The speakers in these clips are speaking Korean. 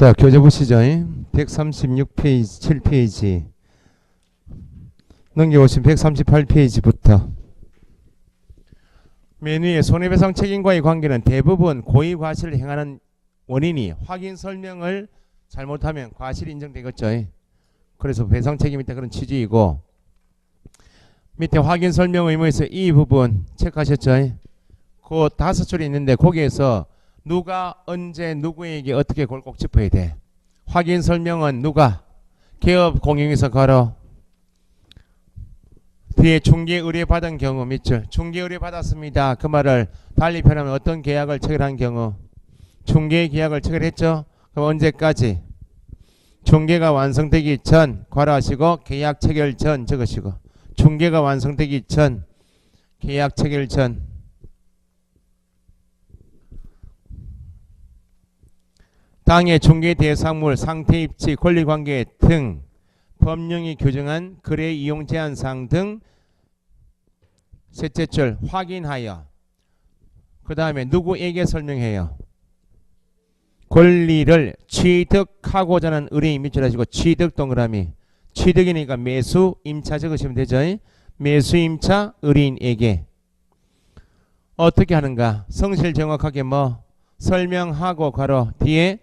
자, 교재 보시죠. 136페이지, 7페이지. 넘겨보시면 138페이지부터. 맨 위에 손해배상 책임과의 관계는 대부분 고의 과실을 행하는 원인이 확인 설명을 잘못하면 과실이 인정되겠죠. 그래서 배상 책임이 있다 그런 취지이고, 밑에 확인 설명 의무에서 이 부분 체크하셨죠? 그 5줄이 있는데 거기에서 누가 언제 누구에게 어떻게 그걸 꼭 짚어야 돼. 확인 설명은 누가? 개업 공영에서 걸어. 뒤에 중개 의뢰 받은 경우 밑줄. 중개 의뢰 받았습니다. 그 말을 달리 표현하면 어떤 계약을 체결한 경우? 중개 계약을 체결했죠? 그럼 언제까지? 중개가 완성되기 전 괄호하시고 계약 체결 전 적으시고, 중개가 완성되기 전 계약 체결 전. 당해 중개 대상물 상태 입지 권리관계 등 법령이 규정한 거래 이용 제한 사항 등 셋째 줄 확인하여, 그 다음에 누구에게 설명해요? 권리를 취득하고자 하는 의뢰인 밑줄 하시고 취득 동그라미. 취득이니까 매수 임차 적으시면 되죠. 매수 임차 의뢰인에게 어떻게 하는가? 성실 정확하게 뭐 설명하고 괄호 뒤에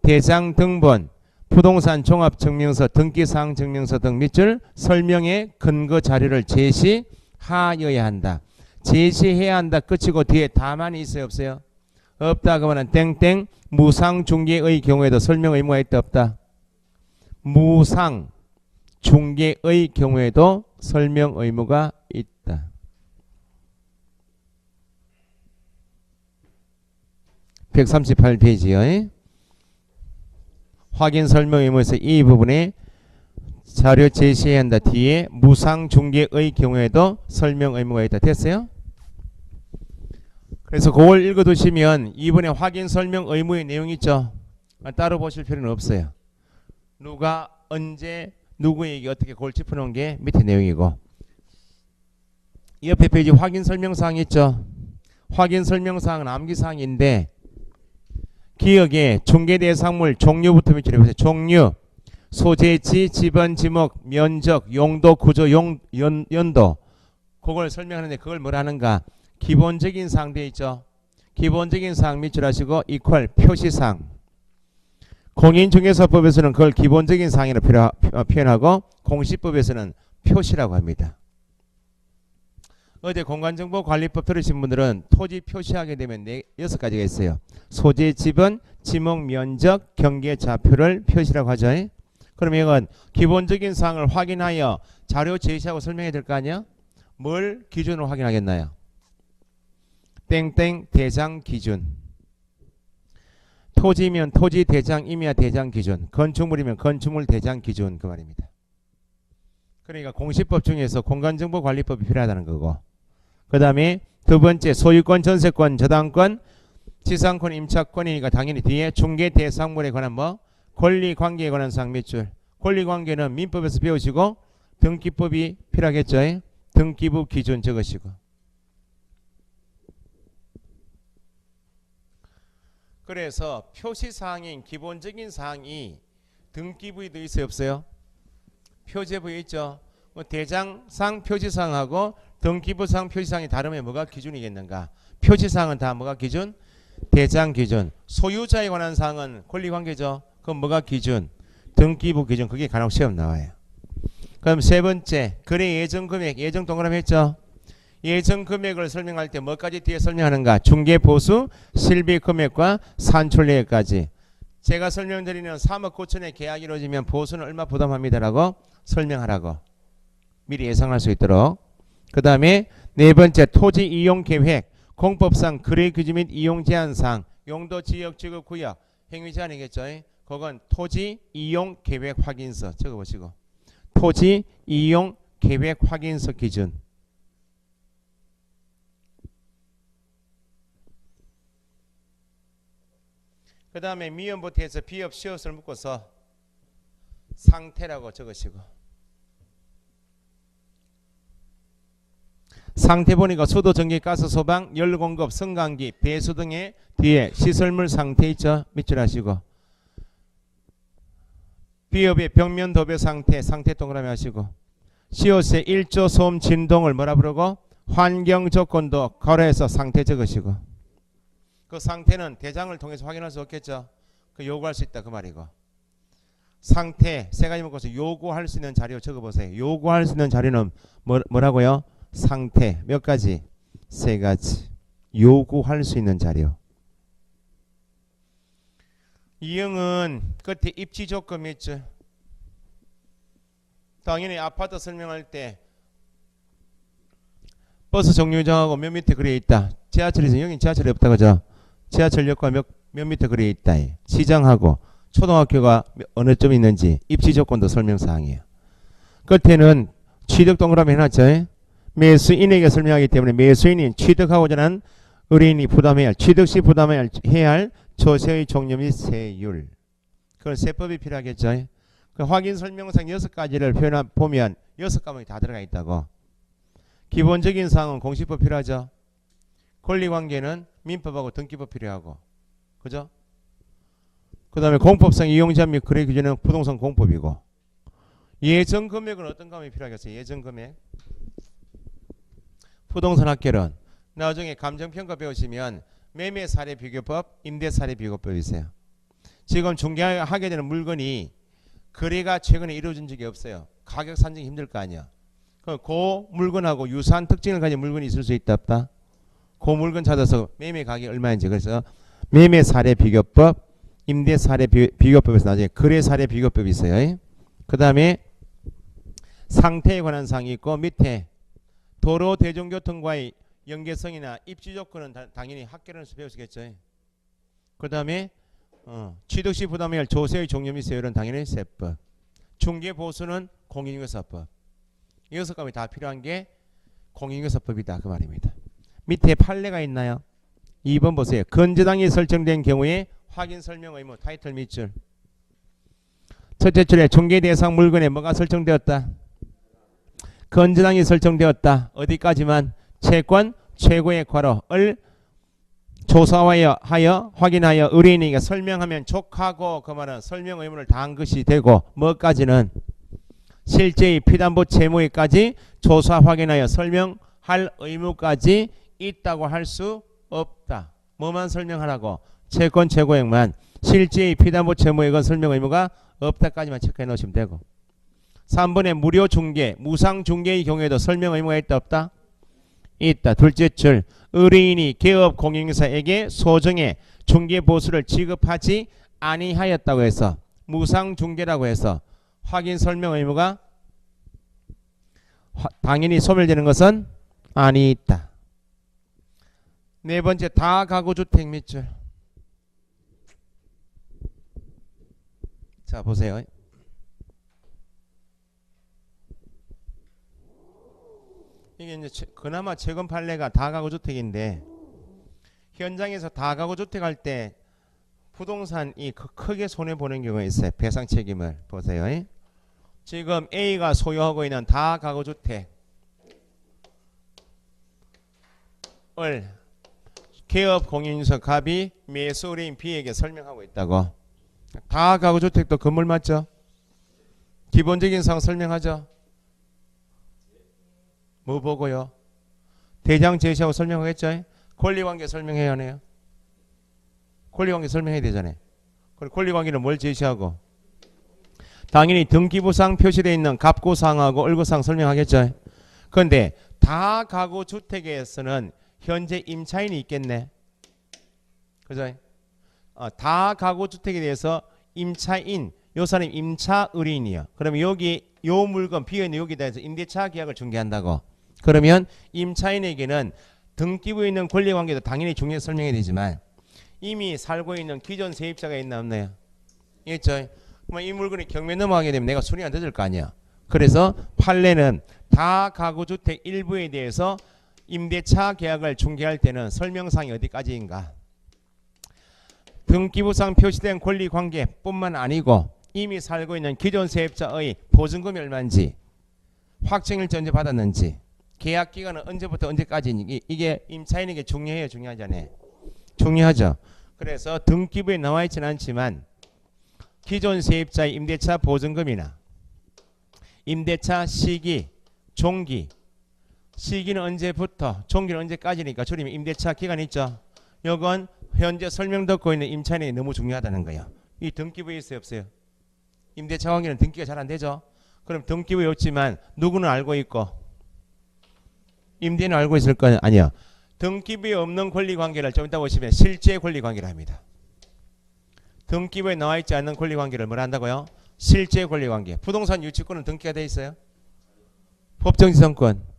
대장 등본 부동산 종합증명서 등기사항 증명서 등 밑줄 설명의 근거 자료를 제시하여야 한다. 제시해야 한다 끝이고 뒤에 다만이 있어요 없어요? 없다 그러면 땡땡 무상 중개의 경우에도 설명 의무가 있다 없다? 무상 중개의 경우에도 설명 의무가 있다. 138페이지요. 확인 설명 의무에서 이 부분에 자료 제시해야 한다. 뒤에 무상 중개의 경우에도 설명 의무가 있다. 됐어요? 그래서 그걸 읽어두시면 이번에 확인 설명 의무의 내용이 있죠. 따로 보실 필요는 없어요. 누가 언제 누구에게 어떻게 그걸 짚어놓은 게 밑에 내용이고, 옆에 페이지 확인 설명사항이 있죠. 확인 설명사항은 암기사항인데 기억에 중개대상물 종류부터 밑줄에 보세요. 종류, 소재지, 지번, 지목, 면적, 용도, 구조, 연도 그걸 설명하는데 그걸 뭘 하는가? 기본적인 사항 되어 있죠. 기본적인 사항 밑줄 하시고 이퀄 표시사항. 공인중개사법에서는 그걸 기본적인 사항이라 표현하고 공시법에서는 표시라고 합니다. 어제 공간정보관리법 들으신 분들은 토지 표시하게 되면 6가지가 있어요. 소재, 지번, 지목, 면적, 경계, 좌표를 표시라고 하죠. 그러면 이건 기본적인 사항을 확인하여 자료 제시하고 설명해야 될 거 아니야? 뭘 기준으로 확인하겠나요? 땡땡 대장 기준. 토지면 토지 대장이면 대장 기준. 건축물이면 건축물 대장 기준 그 말입니다. 그러니까 공시법 중에서 공간정보관리법이 필요하다는 거고, 그 다음에 두 번째 소유권, 전세권, 저당권, 지상권, 임차권이니까 당연히 뒤에 중개 대상물에 관한 뭐 권리관계에 관한 사항 밑줄. 권리관계는 민법에서 배우시고 등기법이 필요하겠죠. 등기부 기준 적으시고. 그래서 표시사항인 기본적인 사항이 등기부에 더 있어요 없어요? 표제부에 있죠. 대장상 표지사항하고 등기부상 표지사항이 다르면 뭐가 기준이겠는가? 표지사항은 다 뭐가 기준? 대장 기준. 소유자에 관한 사항은 권리관계죠. 그럼 뭐가 기준? 등기부 기준. 그게 간혹 시험 나와요. 그럼 세 번째 거래 예정금액. 예정 동그라미 했죠. 예정금액을 설명할 때 뭐까지 뒤에 설명하는가? 중개보수, 실비금액과 산출내역까지. 제가 설명드리는 3억 9천에 계약이 이루어지면 보수는 얼마 부담합니다라고 설명하라고 미리 예상할 수 있도록. 그 다음에 네 번째 토지 이용 계획, 공법상 거래 규제 및 이용 제한 사항, 용도, 지역, 지구, 구역, 행위 제한이겠죠. 그건 토지 이용 계획 확인서 적어보시고, 토지 이용 계획 확인서 기준. 그 다음에 미연부터해서 비업, 시옷을 묶어서 상태라고 적으시고, 상태 보니까 수도, 전기, 가스, 소방, 열 공급, 승강기, 배수 등의 뒤에 시설물 상태 있죠. 밑줄 하시고, B업의 벽면 도배 상태 동그라미 하시고 C옷의 일조 소음 진동을 뭐라 부르고 환경 조건도 고려해서 상태 적으시고 그 상태는 대장을 통해서 확인할 수 없겠죠. 그 요구할 수 있다 그 말이고 상태 세 가지 묶어서 요구할 수 있는 자료 적어보세요. 요구할 수 있는 자료는 뭐라고요? 상태 몇 가지? 세 가지. 요구할 수 있는 자료. 이형은 끝에 입지 조건이 있죠. 당연히 아파트 설명할 때 버스 정류장하고 몇 미터 거리에 있다. 지하철에서 여긴 지하철이 없다 그죠? 지하철역과 몇 미터 거리에 있다. 시장하고 초등학교가 어느 점 있는지 입지 조건도 설명사항이에요. 끝에는 취득 동그라미 해놨죠. 매수인에게 설명하기 때문에 매수인이 취득하고자 하는 의뢰인이 부담해야 할 취득 시 부담해야 할 조세의 종류 및 세율. 그런 세법이 필요하겠죠. 그 확인 설명상 6가지를 보면 6과목이 다 들어가 있다고. 기본적인 사항은 공시법 필요하죠. 권리관계는 민법하고 등기법 필요하고. 그죠? 그 다음에 공법상 이용자 및 거래 규제는 부동산 공법이고. 예정 금액은 어떤 과목이 필요하겠어요? 예정 금액. 부동산 학계론. 나중에 감정평가 배우시면 매매 사례 비교법, 임대 사례 비교법이 있어요. 지금 중개하게 되는 물건이 거래가 최근에 이루어진 적이 없어요. 가격 산정이 힘들 거 아니야. 그 물건하고 유사한 특징을 가진 물건이 있을 수 있다 없다. 그 물건 찾아서 매매 가격이 얼마인지. 그래서 매매 사례 비교법, 임대 사례 비교법에서 나중에 거래 사례 비교법이 있어요. 그 다음에 상태에 관한 사항이 있고 밑에 도로 대중교통과의 연계성이나 입지 조건은 당연히 학계론에서 배우시겠죠. 그 다음에 취득시 부담해야 할 조세의 종류 및 세율은 당연히 세법. 중개보수는 공인중개사법. 6과목이 다 필요한 게 공인중개사법이다 그 말입니다. 밑에 판례가 있나요? 2번 보세요. 건저당이 설정된 경우에 확인 설명 의무 타이틀 밑줄. 첫째 줄에 중개 대상 물건에 뭐가 설정되었다? 건저당이 설정되었다. 어디까지만? 채권 최고의 괄호를 조사하여 확인하여 의뢰인에게 설명하면 족하고 그 말은 설명 의무를 다한 것이 되고 뭐까지는 실제의 피담보 채무에까지 조사 확인하여 설명할 의무까지 있다고 할 수 없다. 뭐만 설명하라고? 채권 최고액만. 실제의 피담보 채무액은 설명 의무가 없다까지만 체크해 놓으시면 되고. 3번에 무료 중개, 무상 중개의 경우에도 설명 의무가 있다 없다? 있다. 둘째 줄 의뢰인이 개업 공인중개사에게 소정의 중개 보수를 지급하지 아니하였다고 해서 무상 중개라고 해서 확인 설명 의무가 당연히 소멸되는 것은 아니다. 네 번째 다가구주택 밑줄. 자 보세요. 이게 이제 그나마 최근 판례가 다가구주택인데 현장에서 다가구주택 할 때 부동산이 크게 손해보는 경우가 있어요. 배상 책임을 보세요. 지금 A가 소유하고 있는 다가구주택을 개업 공인인증서 갑이 매수 의뢰인 B에게 설명하고 있다고. 다가구주택도 건물 맞죠? 기본적인 사항 설명하죠? 뭐 보고요? 대장 제시하고 설명하겠죠? 권리관계 설명해야 하네요. 권리관계 설명해야 되잖아요. 그리고 권리관계는 뭘 제시하고? 당연히 등기부상 표시되어 있는 갑구사항하고 을구사항 설명하겠죠. 그런데 다가구주택에서는 현재 임차인이 있겠네. 그죠? 다가구주택에 대해서 임차인, 요 사람이 임차 의뢰인이요. 그러면 여기 요 물건 비어있는 여기다 해서 임대차 계약을 중개한다고. 그러면 임차인에게는 등기부에 있는 권리관계도 당연히 중요하게 설명해야 되지만 이미 살고 있는 기존 세입자가 있나 없나요? 있죠. 그럼 이 물건이 경매 넘어가게 되면 내가 순위가 늦을 거 아니야. 그래서 판례는 다가구주택 일부에 대해서 임대차 계약을 중개할 때는 설명사항이 어디까지인가? 등기부상 표시된 권리관계뿐만 아니고 이미 살고 있는 기존 세입자의 보증금이 얼마인지, 확정일지 언제 받았는지, 계약기간은 언제부터 언제까지인지, 이게 임차인에게 중요해요, 중요하지 않아요? 중요하죠. 그래서 등기부에 나와 있지는 않지만 기존 세입자의 임대차 보증금이나 임대차 시기, 종기. 시기는 언제부터, 종기는 언제까지니까 줄이면 임대차 기간 있죠. 요건 현재 설명 듣고 있는 임차인이 너무 중요하다는 거예요. 이 등기부에 있어요, 없어요? 임대차 관계는 등기가 잘 안 되죠. 그럼 등기부에 없지만 누구는 알고 있고 임대인은 알고 있을 거 아니야. 등기부에 없는 권리관계를 좀 이따 보시면 실제 권리관계를 합니다. 등기부에 나와 있지 않는 권리관계를 뭐라 한다고요? 실제 권리관계. 부동산 유치권은 등기가 돼 있어요. 법정지성권.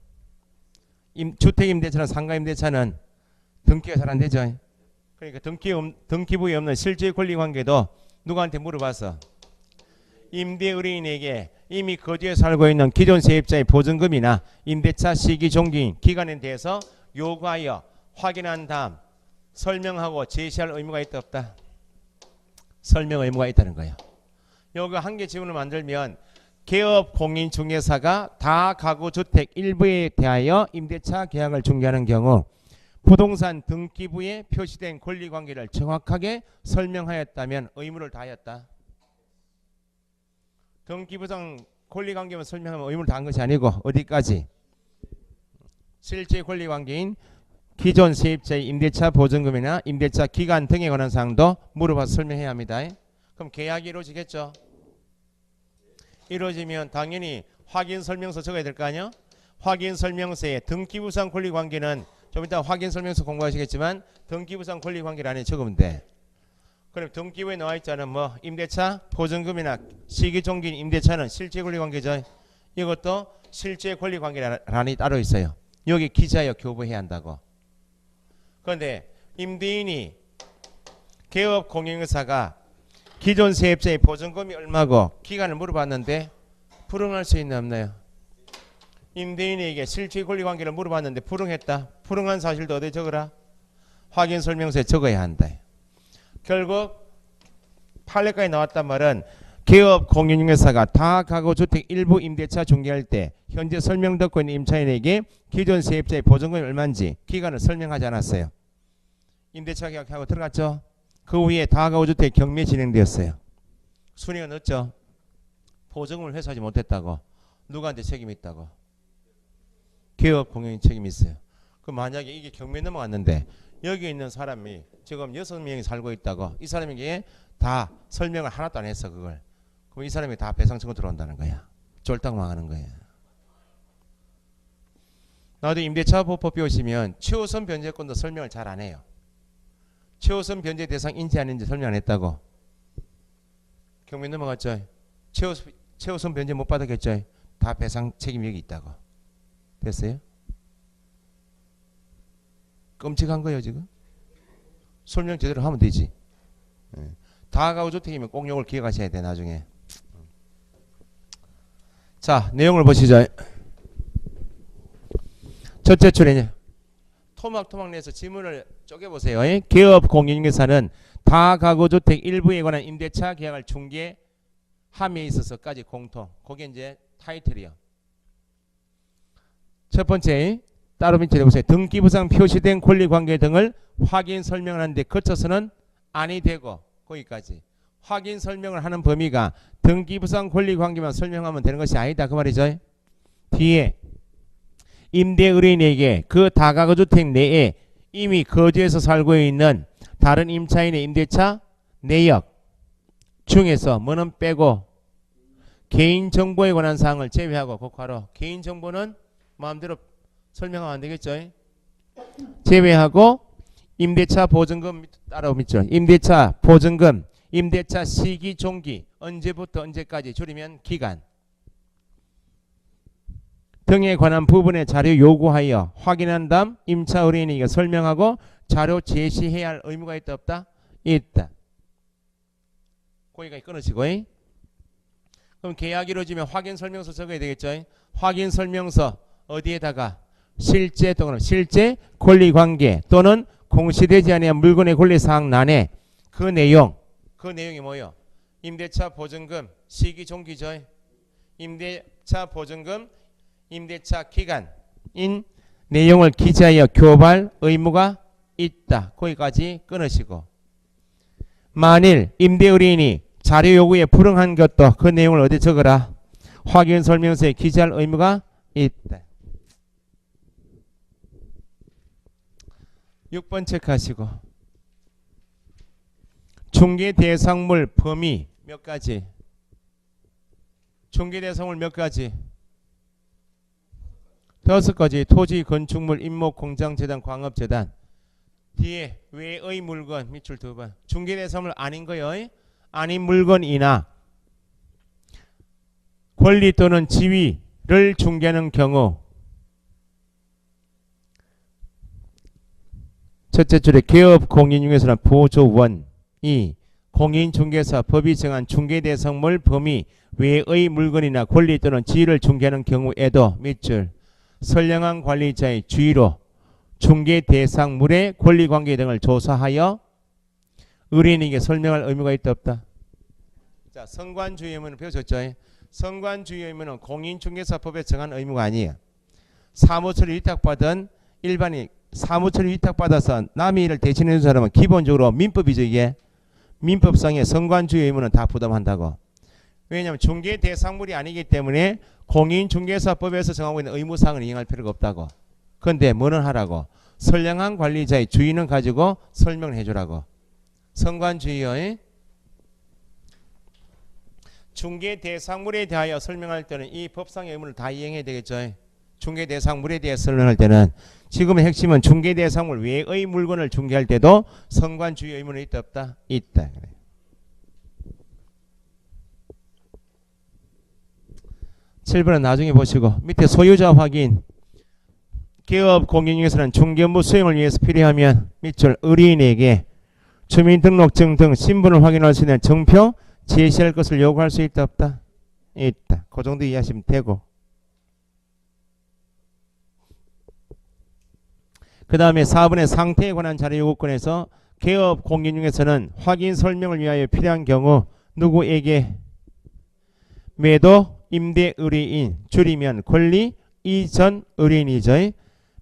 주택임대차나 상가임대차는 등기가 잘 안 되죠. 그러니까 등기부에 없는 실제 권리관계도 누구한테 물어봐서 임대의뢰인에게 이미 거주해 살고 있는 기존 세입자의 보증금이나 임대차 시기 종기 기간에 대해서 요구하여 확인한 다음 설명하고 제시할 의무가 있다 없다? 설명 의무가 있다는 거예요. 요거 한 개 지문을 만들면 개업 공인중개사가 다가구주택 일부에 대하여 임대차 계약을 중개하는 경우 부동산 등기부에 표시된 권리관계를 정확하게 설명하였다면 의무를 다하였다. 등기부상 권리관계만 설명하면 의무를 다한 것이 아니고 어디까지? 실제 권리관계인 기존 세입자의 임대차 보증금이나 임대차 기간 등에 관한 사항도 물어봐서 설명해야 합니다. 그럼 계약이 이루어지겠죠? 이루어지면 당연히 확인설명서 적어야 될 거 아니야? 확인설명서에 등기부상 권리관계는 좀 이따 확인설명서 공부하시겠지만 등기부상 권리관계를 안에 적으면 돼. 그럼 등기부에 나와 있잖아. 뭐 임대차 보증금이나 시기 종기인 임대차는 실제 권리관계죠. 이것도 실제 권리관계란이 따로 있어요. 여기 기재하여 교부해야 한다고. 그런데 임대인이 개업 공인중개사가 기존 세입자의 보증금이 얼마고 기간을 물어봤는데 불응할 수 있나 없나요? 임대인에게 실제 권리관계를 물어봤는데 불응했다. 불응한 사실도 어디에 적어라? 확인설명서에 적어야 한다. 결국 판례까지 나왔단 말은 개업 공인중개사가 다가구주택 일부 임대차 중개할 때 현재 설명 듣고 있는 임차인에게 기존 세입자의 보증금이 얼마인지 기간을 설명하지 않았어요. 임대차 계약하고 들어갔죠. 그 후에 다가구주택 경매 진행되었어요. 순위가 늦죠. 보증금을 회수하지 못했다고. 누구한테 책임이 있다고? 개업 공인이 책임이 있어요. 그럼 만약에 이게 경매 넘어갔는데 여기 있는 사람이 지금 6명이 살고 있다고. 이 사람에게 다 설명을 하나도 안 했어 그걸. 그럼 이 사람이 다 배상 청구 들어온다는 거야. 쫄딱 망하는 거야. 나도 임대차 보법 배우시면 최우선 변제권도 설명을 잘 안 해요. 최우선 변제 대상인지 아닌지 설명 안 했다고. 경매 넘어갔죠. 최우선 변제 못 받았겠죠. 다 배상 책임이 여기 있다고. 됐어요? 끔찍한 거예요 지금. 설명 제대로 하면 되지. 다가구주택이면 꼭 요걸 기억하셔야 돼 나중에. 자 내용을 보시죠. 첫째 줄에 토막토막 내서 지문을 쪼개보세요. 개업 공인중개사는 다가구주택 일부에 관한 임대차 계약을 중개함에 있어서까지 공통. 그게 이제 타이틀이요. 첫 번째 따로 밑에 보세요. 등기부상 표시된 권리관계 등을 확인 설명을 하는데 거쳐서는 아니 되고 거기까지. 확인 설명을 하는 범위가 등기부상 권리관계만 설명하면 되는 것이 아니다 그 말이죠. 뒤에 임대의뢰인에게 그 다가구주택 내에 이미 거주해서 살고 있는 다른 임차인의 임대차 내역 중에서 뭐는 빼고 개인정보에 관한 사항을 제외하고 고가로 개인정보는 마음대로 설명하면 안 되겠죠. 제외하고 임대차 보증금 따라오죠. 임대차 보증금, 임대차 시기 종기 언제부터 언제까지 줄이면 기간 등에 관한 부분의 자료 요구하여 확인한 다음 임차 의뢰인에게 설명하고 자료 제시해야 할 의무가 있다 없다? 있다. 거기까지 끊으시고. 그럼 계약이 이루어지면 확인 설명서 적어야 되겠죠. 확인 설명서 어디에다가 실제 또는 실제 권리관계 또는 공시되지 아니한 물건의 권리사항란에 그 내용이 뭐예요? 임대차 보증금 시기 종기죠. 임대차 보증금 임대차 기간인 내용을 기재하여 교발 의무가 있다. 거기까지 끊으시고 만일 임대의뢰인이 자료 요구에 불응한 것도 그 내용을 어디 적어라. 확인 설명서에 기재할 의무가 있다. 6번 체크하시고 중개 대상물 범위 몇 가지? 중개 대상물 몇 가지? 5가지. 토지, 건축물, 임목, 공장, 재단, 광업, 재단. 뒤에 외의 물건 밑줄 2번. 중개 대상물 아닌 거요. 아닌 물건이나 권리 또는 지위를 중개하는 경우 첫째 줄에 개업 공인중개사나 보조원이 공인중개사 법이 정한 중개대상물 범위 외의 물건이나 권리 또는 지위를 중개하는 경우에도 밑줄 선량한 관리자의 주의로 중개대상물의 권리관계 등을 조사하여 의뢰인에게 설명할 의무가 있다 없다. 자, 선관주의 의무는 배우셨죠? 선관주의 의무는 공인중개사법에 정한 의무가 아니에요. 사무처를 위탁받은 일반인 사무처를 위탁받아서 남의 일을 대신해 준 사람은 기본적으로 민법이죠. 이게 민법상의 선관주의 의무는 다 부담한다고. 왜냐하면 중개 대상물이 아니기 때문에 공인중개사법에서 정하고 있는 의무사항을 이행할 필요가 없다고. 그런데 뭐는 하라고? 선량한 관리자의 주의는 가지고 설명을 해주라고. 선관주의의 중개 대상물에 대하여 설명할 때는 이 법상의 의무를 다 이행해야 되겠죠. 중개 대상물에 대해 설명할 때는 지금의 핵심은 중개 대상물 외의 물건을 중개할 때도 선관주의 의무는 있다 없다? 있다. 그래. (7번은) 나중에 보시고 밑에 소유자 확인 개업 공인중개사는 중개 업무 수행을 위해서 필요하면 밑줄 의뢰인에게 주민등록증 등 신분을 확인할 수 있는 정표 제시할 것을 요구할 수 있다 없다? 있다. 그 정도 이해하시면 되고 그 다음에 4번의 상태에 관한 자료 요구권에서 개업 공인중개사는 확인 설명을 위하여 필요한 경우 누구에게 매도 임대 의뢰인 줄이면 권리 이전 의뢰인이죠.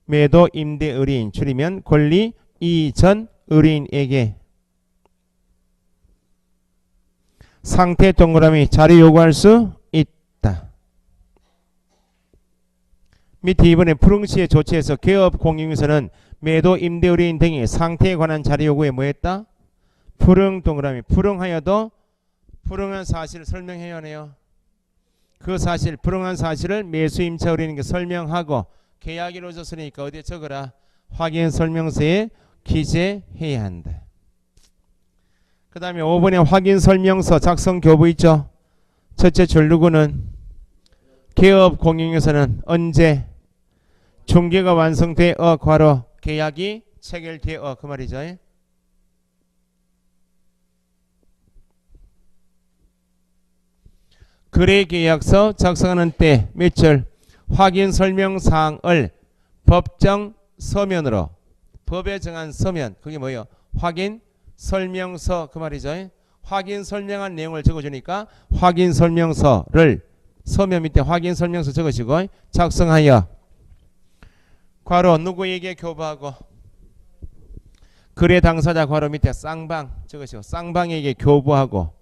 매도 임대 의뢰인 줄이면 권리 이전 의뢰인에게 상태 동그라미 자료 요구할 수 있다. 밑에 이번에 푸릉시의 조치에서 개업 공인중개사는 매도 임대 의뢰인 등의 상태에 관한 자료 요구에 뭐했다? 푸릉 동그라미 푸릉하여도 푸릉한 사실을 설명해야 하네요. 그 사실 푸릉한 사실을 매수임차 의뢰인에게 설명하고 계약이 이루어졌으니까 어디에 적어라. 확인 설명서에 기재해야 한다. 그 다음에 5번에 확인 설명서 작성 교부 있죠. 첫째 줄 누구는 개업 공인중개사는 언제 중개가 완성되어 괄호 계약이 체결되어 그 말이죠. 거래계약서 작성하는 때 며칠 확인 설명사항을 법정 서면으로 법에 정한 서면 그게 뭐예요? 확인 설명서 그 말이죠. 확인 설명한 내용을 적어주니까 확인 설명서를 서면 밑에 확인 설명서 적으시고 작성하여 괄호 누구에게 교부하고 거래 당사자 괄호 밑에 쌍방 적으시고 쌍방에게 교부하고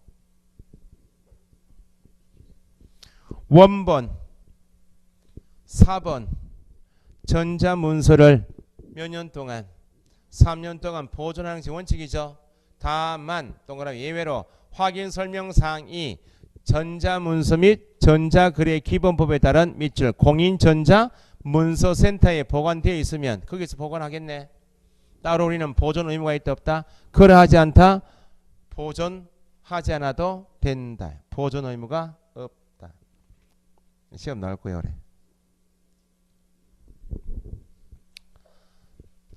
원본 4번 전자문서를 몇 년 동안 3년 동안 보존하는 것이 원칙이죠. 다만 동그라미 예외로 확인 설명사항이 전자문서 및 전자거래기본법에 따른 밑줄 공인전자문서센터에 보관되어 있으면 거기서 보관하겠네. 따로 우리는 보존 의무가 있다 없다? 그러하지 않다? 보존하지 않아도 된다. 보존 의무가 없다. 시험 나올 거예요. 그래.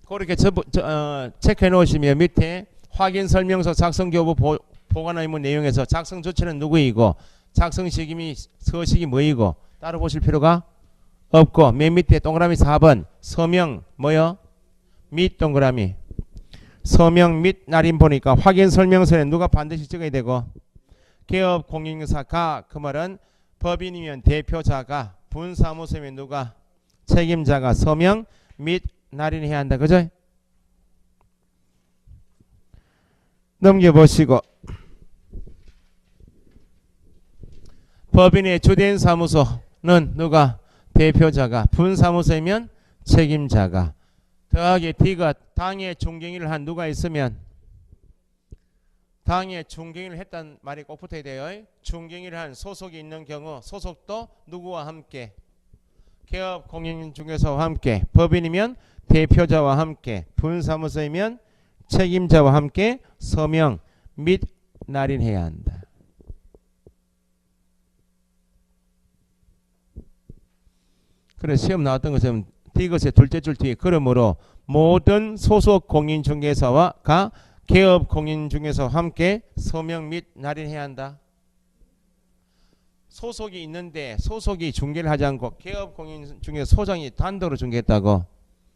그렇게 체크해 놓으시면 밑에 확인 설명서 작성 교부 보관 의무 내용에서 작성 조치는 누구이고 작성 시기 서식이 뭐이고 따로 보실 필요가 없고 맨 밑에 동그라미 4번 서명 뭐요? 및 동그라미 서명 및 날인 보니까 확인 설명서에 누가 반드시 적어야 되고 개업 공인중개사가 그 말은 법인이면 대표자가 분사무소면 누가 책임자가 서명 및 날인해야 한다. 그죠? 넘겨보시고 법인의 주된 사무소는 누가? 대표자가. 분사무소이면 책임자가. 더하기 D가 당의 중개인을 한 누가 있으면 당의 중개인을 했단 말이 꼭 붙어야 돼요. 중개인을 한 소속이 있는 경우 소속도 누구와 함께? 개업 공인중개사와 함께. 법인이면 대표자와 함께. 분사무소이면 책임자와 함께 서명 및 날인해야 한다. 그래 시험 나왔던 것처럼 이것의 둘째 줄 뒤에 그러므로 모든 소속 공인중개사와가 개업 공인중개사와 함께 서명 및 날인해야 한다. 소속이 있는데 소속이 중개를 하지 않고 개업 공인중개사 소장이 단독으로 중개했다고.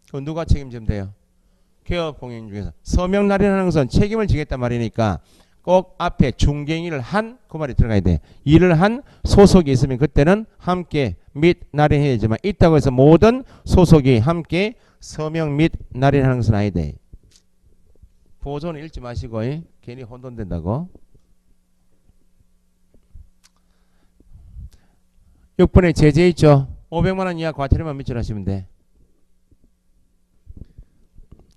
그건 누가 책임지면 돼요? 개업 공인중개사. 서명 날인하는 것은 책임을 지겠단 말이니까 꼭 앞에 중개인을 한 그 말이 들어가야 돼. 일을 한 소속이 있으면 그때는 함께 및 날인해야지만 있다고 해서 모든 소속이 함께 서명 및 날인하는 것은 아니다. 보조는 읽지 마시고 괜히 혼돈된다고. 6번에 제재 있죠. 500만원 이하 과태료만 밑줄하시면 돼.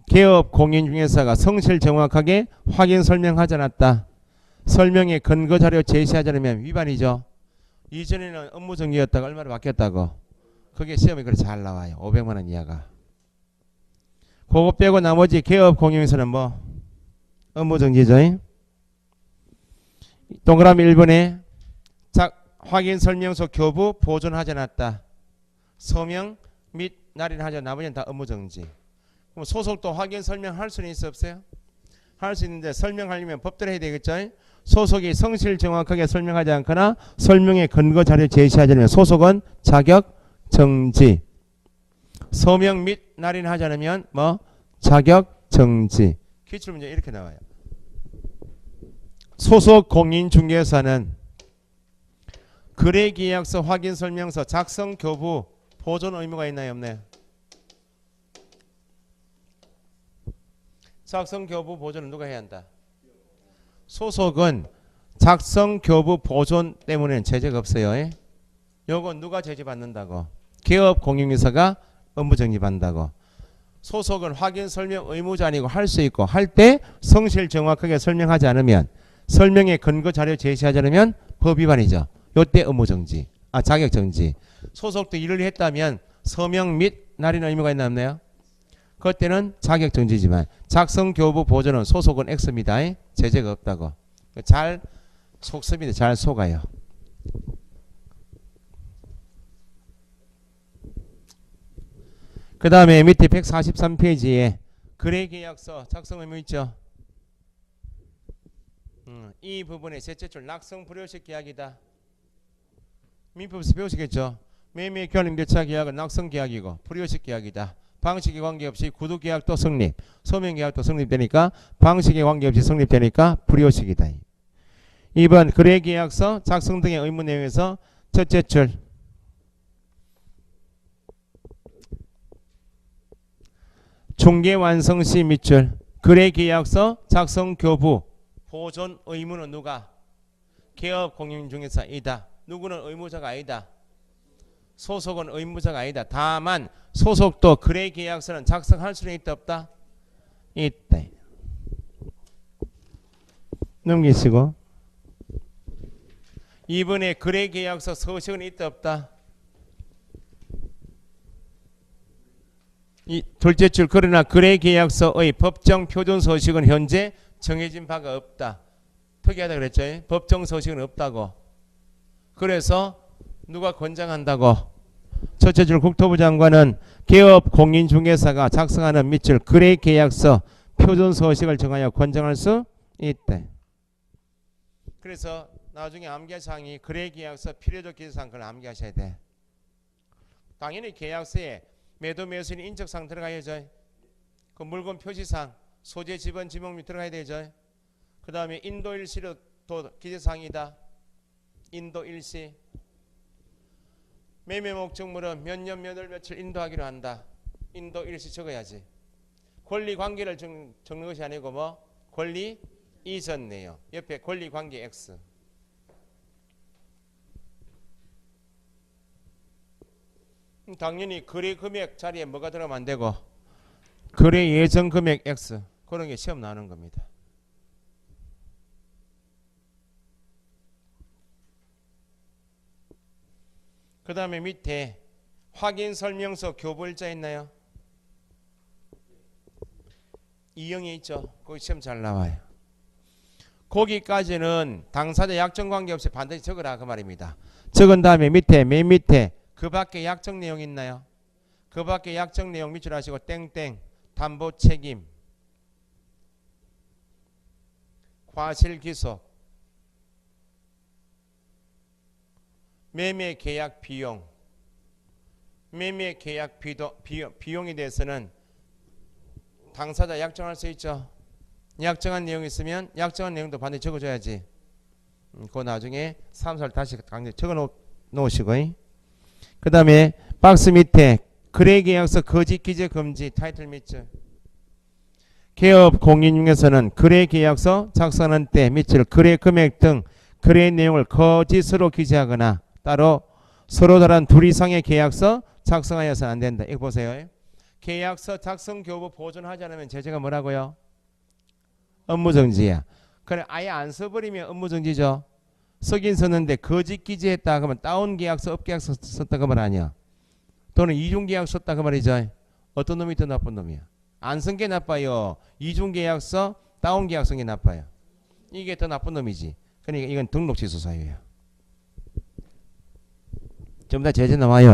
개업 공인중개사가 성실 정확하게 확인 설명하지 않았다. 설명의 근거 자료 제시하지 않으면 위반이죠. 이전에는 업무정지였다가 얼마나 바뀌었다고. 그게 시험에 그렇게 잘 나와요. 500만원 이하가. 그거 빼고 나머지 개업 공인중개사는 뭐? 업무정지죠. 동그라미 1번에 확인 설명서 교부 보존하지 않았다. 서명 및 날인하지 않았다. 나머지는 다 업무정지. 그럼 소속도 확인 설명할 수는 있어 없어요? 할 수 있는데 설명하려면 법대로 해야 되겠죠. 소속이 성실 정확하게 설명하지 않거나 설명의 근거 자료 제시하지 않으면 소속은 자격 정지. 서명 및 날인하지 않으면 뭐? 자격 정지. 기출문제 이렇게 나와요. 소속 공인중개사는 거래계약서 확인 설명서 작성 교부 보존 의무가 있나요 없나요? 작성 교부 보존은 누가 해야 한다? 소속은 작성 교부 보존 때문에는 제재가 없어요. 요건 누가 제재 받는다고? 개업 공인중개사가 업무정지 받는다고. 소속은 확인 설명 의무자 아니고 할 수 있고 할 때 성실 정확하게 설명하지 않으면 설명의 근거 자료 제시하지 않으면 법 위반이죠. 요때 업무정지. 자격정지. 소속도 일을 했다면 서명 및 날인 의무가 있나 없나요? 그때는 자격정지지만 작성교부 보존은 소속은 X입니다. 제재가 없다고. 잘 속습니다. 잘 속아요. 그 다음에 밑에 143페이지에 거래계약서 작성 의무 있죠. 이 부분의 셋째 줄 낙성 불효식 계약이다. 민법에서 배우시겠죠. 매매 교환 임대차 계약은 낙성 계약이고 불효식 계약이다. 방식에 관계없이 구두 계약도 성립, 서명 계약도 성립되니까 방식에 관계없이 성립되니까 불효식이다. 2번 거래 계약서 작성 등의 의무 내용에서 첫째 줄 중개 완성 시 밑줄 거래 계약서 작성 교부 보존 의무는 누가? 개업 공인중개사이다. 누구는 의무자가 아니다. 소속은 의무자가 아니다. 다만 소속도 거래 계약서는 작성할 수는 있다 없다? 있다. 넘기시고 2번에 거래 계약서 서식은 있다 없다? 둘째 줄 그러나 거래 계약서의 법정 표준 서식은 현재 정해진 바가 없다. 특이하다 그랬죠. 법정 서식은 없다고. 그래서 누가 권장한다고? 첫째 줄 국토부 장관은 개업 공인중개사가 작성하는 밑줄 거래 계약서 표준 서식을 정하여 권장할 수 있대. 그래서 나중에 암기사항이 거래 계약서 필요적 기재사항 그걸 암기하셔야 돼. 당연히 계약서에 매도 매수인 인적사항 들어가야죠. 그 물건 표시사항 소재 지번 지목물 들어가야 되죠. 그 다음에 인도 일시로 또 기재사항이다. 인도 일시 매매 목적물은 몇 년 몇 월 며칠 인도하기로 한다. 인도 일시 적어야지. 권리 관계를 적는 것이 아니고 뭐 권리 이전 내용 옆에 권리 관계 X. 당연히 거래 금액 자리에 뭐가 들어가면 안 되고 거래 예정 금액 X 그런 게 시험 나오는 겁니다. 그 다음에 밑에 확인 설명서 교부일자 있나요? 이형이 있죠. 거기 시험 잘 나와요. 거기까지는 당사자 약정 관계없이 반드시 적으라 그 말입니다. 적은 다음에 밑에 맨 밑에 그 밖에 약정 내용 있나요? 그 밖에 약정 내용 밑줄 하시고 땡땡 담보 책임 과실 기속 매매 계약 비용 매매 계약 비용에 대해서는 당사자 약정할 수 있죠. 약정한 내용이 있으면 약정한 내용도 반드시 적어줘야지. 그거 나중에 3살 다시 강제 적어 놓으시고 그 다음에 박스 밑에 거래계약서 거짓 기재 금지 타이틀 밑줄 개업 공인중에서는 거래계약서 작성하는 때 밑줄 거래 금액 등 거래 내용을 거짓으로 기재하거나 따로 서로 다른 둘 이상의 계약서 작성하여서는 안 된다. 이거 보세요. 계약서 작성 교부 보존하지 않으면 제재가 뭐라고요? 업무정지야. 그래 아예 안 써버리면 업무정지죠. 쓰긴 썼는데 거짓 기재했다 그러면 다운 계약서 업 계약서 썼다 그 말 아니야. 또는 이중 계약 썼다 그 말이죠. 어떤 놈이 더 나쁜 놈이야? 안 쓴 게 나빠요. 이중 계약서 다운 계약 쓴 게 나빠요. 이게 더 나쁜 놈이지. 그러니까 이건 등록 취소 사유예요. 전부 다 제재 나와요.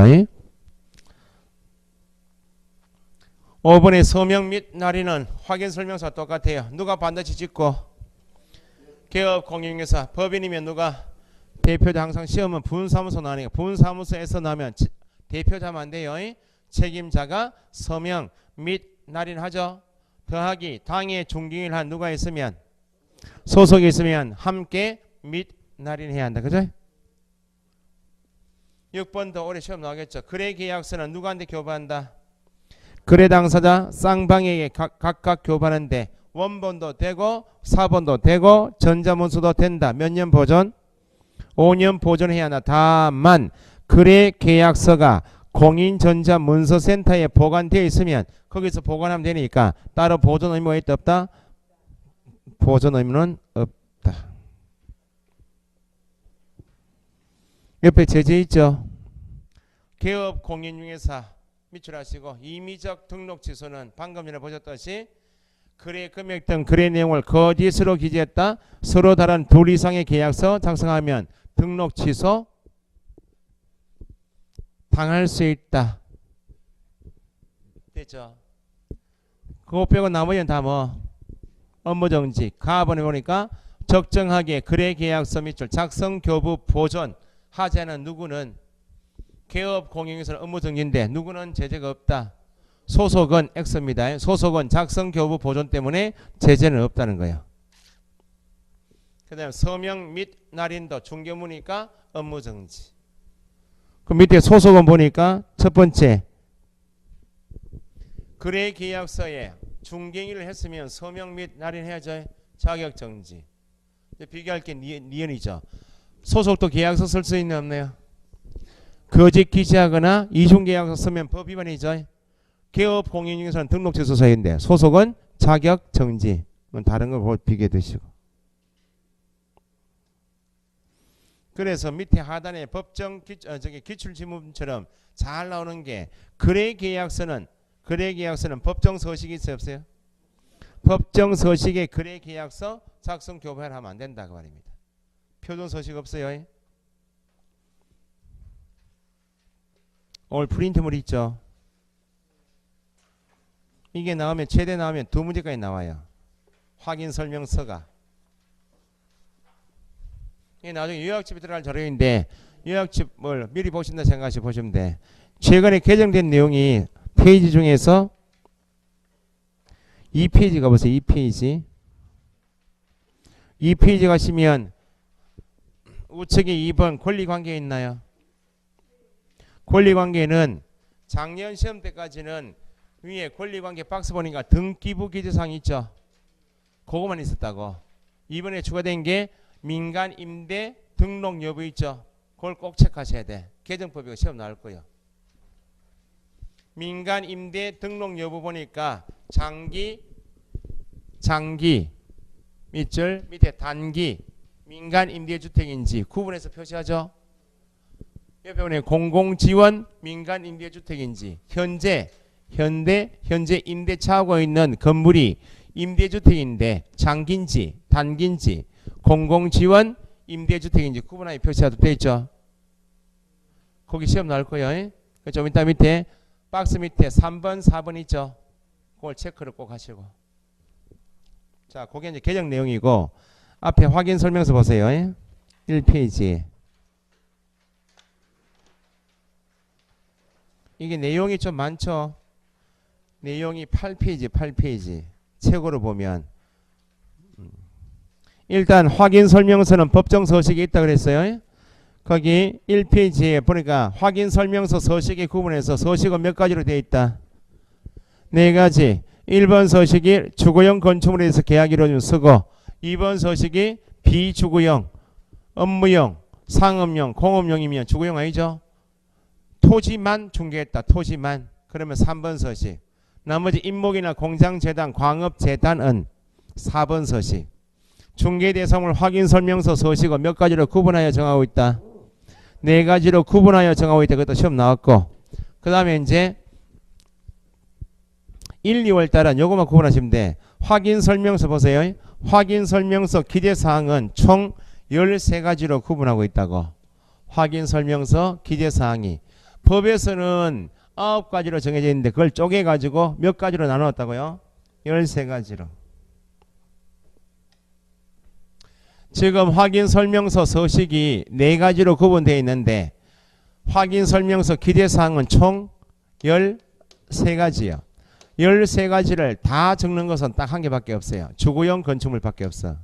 5번의 서명 및 날인은 확인 설명서와 똑같아요. 누가 반드시 찍고 개업 공인중개사 법인이면 누가 대표자 항상 시험은 분사무소 나니까 분사무소에서 나면 대표자면 안 돼요. 책임자가 서명 및 날인하죠. 더하기 당해 중징일 한 누가 있으면 소속이 있으면 함께 및 날인해야 한다. 그죠? 6번 더 올해 시험 나오겠죠. 거래계약서는 누구한테 교부한다? 거래 당사자 쌍방에게 각각 교부하는데 원본도 되고 사본도 되고 전자문서도 된다. 몇 년 보존? 5년 보존해야 한다. 다만 거래계약서가 공인전자문서센터에 보관되어 있으면 거기서 보관하면 되니까 따로 보존 의무가 있다 없다? 보존 의무는 없다. 옆에 제재 있죠. 개업 공인중개사 밑줄 하시고 임의적 등록 취소는 방금 전에 보셨듯이 거래 금액 등 거래 내용을 거짓으로 기재했다. 서로 다른 둘 이상의 계약서 작성하면 등록 취소 당할 수 있다. 됐죠? 그거 빼고 나머지는 다 뭐 업무정지. 가번에 보니까 적정하게 거래계약서 밑줄 작성 교부 보존 하지 않은 누구는 개업 공인중개사는 업무정지인데 누구는 제재가 없다. 소속은 X입니다. 소속은 작성 교부 보존 때문에 제재는 없다는 거예요. 그 다음에 서명 및 날인도 중개무니까 업무정지. 그 밑에 소속은 보니까 첫 번째 거래계약서에 중개인을 했으면 서명 및 날인해야죠. 자격정지. 비교할 게 니은이죠. 소속도 계약서 쓸 수 있는 없네요. 거짓 기재하거나 이중계약서 쓰면 법 위반이죠. 개업 공인중개사는 등록 취소 사유인데 소속은 자격정지. 다른 거 비교해 두시고. 그래서 밑에 하단에 법정 기출지문처럼 잘 나오는 게 거래계약서는 법정 서식이 있어요 없어요? 법정 서식에 거래계약서 작성 교부를 하면 안 된다 그 말입니다. 표준 서식 없어요. 오늘 프린트물 있죠. 이게 나오면 최대 나오면 두 문제까지 나와요. 확인 설명서가. 이게 나중에 요약집에 들어갈 자료인데 요약집을 미리 보신다 생각하시고 보시면 돼. 최근에 개정된 내용이 페이지 중에서 2페이지 가보세요. 2페이지. 2페이지 가시면 우측에 2번 권리관계 있나요? 권리관계는 작년 시험 때까지는 위에 권리관계 박스 보니까 등기부 기재사항이 있죠. 그거만 있었다고. 이번에 추가된 게 민간 임대 등록 여부 있죠. 그걸 꼭 체크하셔야 돼. 개정법이 시험 나올 거예요. 민간 임대 등록 여부 보니까 장기 밑줄 밑에 단기 민간 임대주택인지 구분해서 표시하죠. 옆에 보면 공공지원 민간 임대주택인지 현재 임대차하고 있는 건물이 임대주택인데 장기인지 단기인지 공공지원 임대주택인지 구분하게 표시해도 되겠죠. 거기 시험 나올 거예요. 좀 이따 밑에 박스 밑에 3번 4번 있죠. 그걸 체크를 꼭 하시고. 자, 그게 이제 개정 내용이고 앞에 확인 설명서 보세요. 1페이지. 이게 내용이 좀 많죠. 내용이 8페이지. 최고로 보면 일단 확인 설명서는 법정 서식이 있다 그랬어요. 거기 1페이지에 보니까 확인 설명서 서식에 구분해서 서식은 몇 가지로 되어 있다. 4가지. 1번 서식이 주거용 건축물에 대해서 계약 이루어지면 쓰고 2번 서식이 비주거용, 업무용, 상업용, 공업용이면 주거용 아니죠. 토지만 중개했다. 토지만. 그러면 3번 서식. 나머지 임목이나 공장재단, 광업재단은 4번 서식. 중개 대상물 확인 설명서 서식을 몇 가지로 구분하여 정하고 있다. 4가지로 구분하여 정하고 있다. 그것도 시험 나왔고. 그 다음에 이제 1, 2월 달은 요것만 구분하시면 돼. 확인 설명서 보세요. 확인 설명서 기재사항은 총 13가지로 구분하고 있다고. 확인 설명서 기재사항이. 법에서는 9가지로 정해져 있는데 그걸 쪼개가지고 몇 가지로 나누었다고요? 13가지로. 지금 확인 설명서 서식이 4가지로 구분되어 있는데 확인 설명서 기재사항은 총 13가지요. 13가지를 다 적는 것은 딱 한 개밖에 없어요. 주거용 건축물밖에 없어.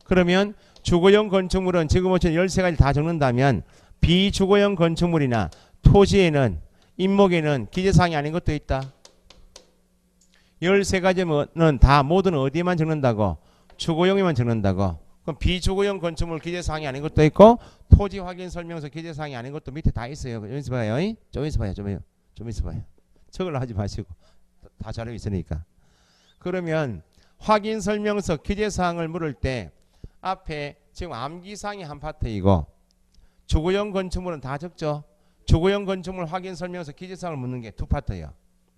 그러면 주거용 건축물은 지금 13가지 다 적는다면 비주거용 건축물이나 토지에는 임목에는 기재사항이 아닌 것도 있다. 13가지는 다 모든 어디에만 적는다고? 주거용에만 적는다고. 그럼 비주거용 건축물 기재사항이 아닌 것도 있고 토지 확인 설명서 기재사항이 아닌 것도 밑에 다 있어요. 좀 있어봐요. 좀 있어봐요. 저걸 하지 마시고 다 자료 있으니까. 그러면 확인 설명서 기재사항을 물을 때 앞에 지금 암기사항이 한 파트이고 주거용 건축물은 다 적죠. 주거용 건축물 확인 설명서 기재사항을 묻는 게 두 파트예요.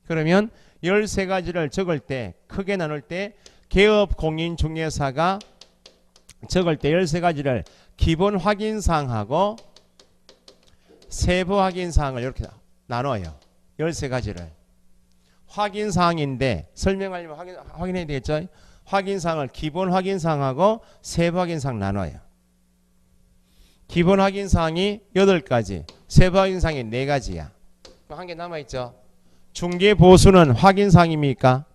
그러면 13가지를 적을 때 크게 나눌 때 개업 공인중개사가 적을 때 13가지를 기본 확인사항하고 세부 확인사항을 이렇게 나눠요. 13가지를. 확인사항인데 설명하려면 확인해야 되겠죠. 확인사항을 기본 확인사항하고 세부 확인사항 나눠요. 기본 확인사항이 8가지, 세부 확인사항이 4가지야. 한 개 남아있죠. 중개보수는 확인사항입니까?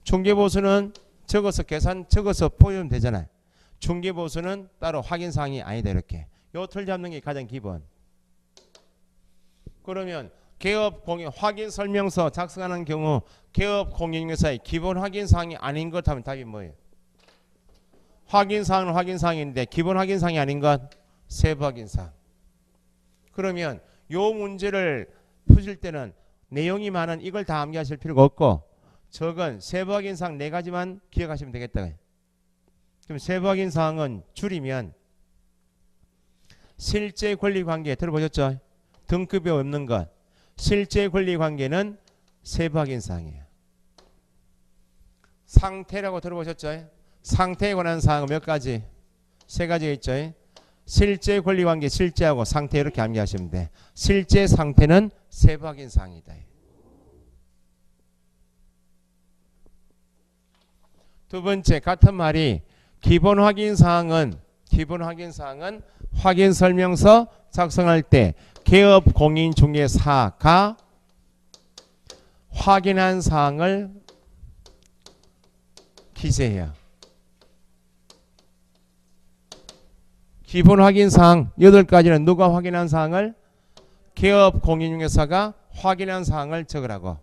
중개보수는 적어서 보여주면 되잖아요. 중개보수는 따로 확인사항이 아니다. 이렇게 요 틀 잡는 게 가장 기본. 그러면 개업 공인 확인 설명서 작성하는 경우 개업 공인중개사의 기본 확인사항이 아닌 것 하면 답이 뭐예요? 확인사항은 확인사항인데 기본 확인사항이 아닌 것 세부 확인사항. 그러면 요 문제를 푸실 때는 내용이 많은 이걸 다 암기하실 필요가 없고 적은 세부 확인사항 4가지만 기억하시면 되겠다. 그럼 세부 확인사항은 줄이면 실제 권리관계 들어보셨죠? 등급이 없는 것. 실제 권리관계는 세부 확인사항이에요. 상태라고 들어보셨죠? 상태에 관한 사항은 몇 가지? 3가지가 있죠. 실제 권리관계 실제하고 상태 이렇게 암기하시면 돼. 실제 상태는 세부 확인사항이다. 두 번째 같은 말이 기본 확인사항은 확인 설명서 작성할 때 개업 공인중개사가 확인한 사항을 기재해요. 기본 확인사항 8가지는 누가 확인한 사항을? 개업 공인중개사가 확인한 사항을 적으라고.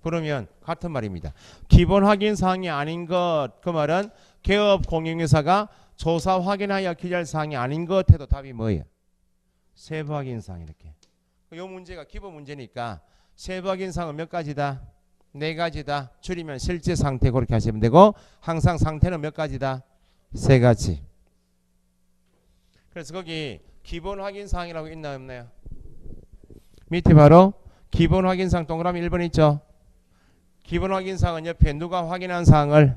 그러면 같은 말입니다. 기본 확인사항이 아닌 것, 그 말은 개업 공인중개사가 조사 확인하여 기재할 사항이 아닌 것 해도 답이 뭐예요? 세부 확인사항 이렇게. 이 문제가 기본 문제니까 세부 확인사항은 몇 가지다? 네 가지다. 줄이면 실제 상태 그렇게 하시면 되고 항상 상태는 몇 가지다? 세 가지. 그래서 거기 기본 확인사항이라고 있나요 없나요? 밑에 바로 기본 확인사항 동그라미 1번 있죠. 기본 확인사항은 옆에 누가 확인한 사항을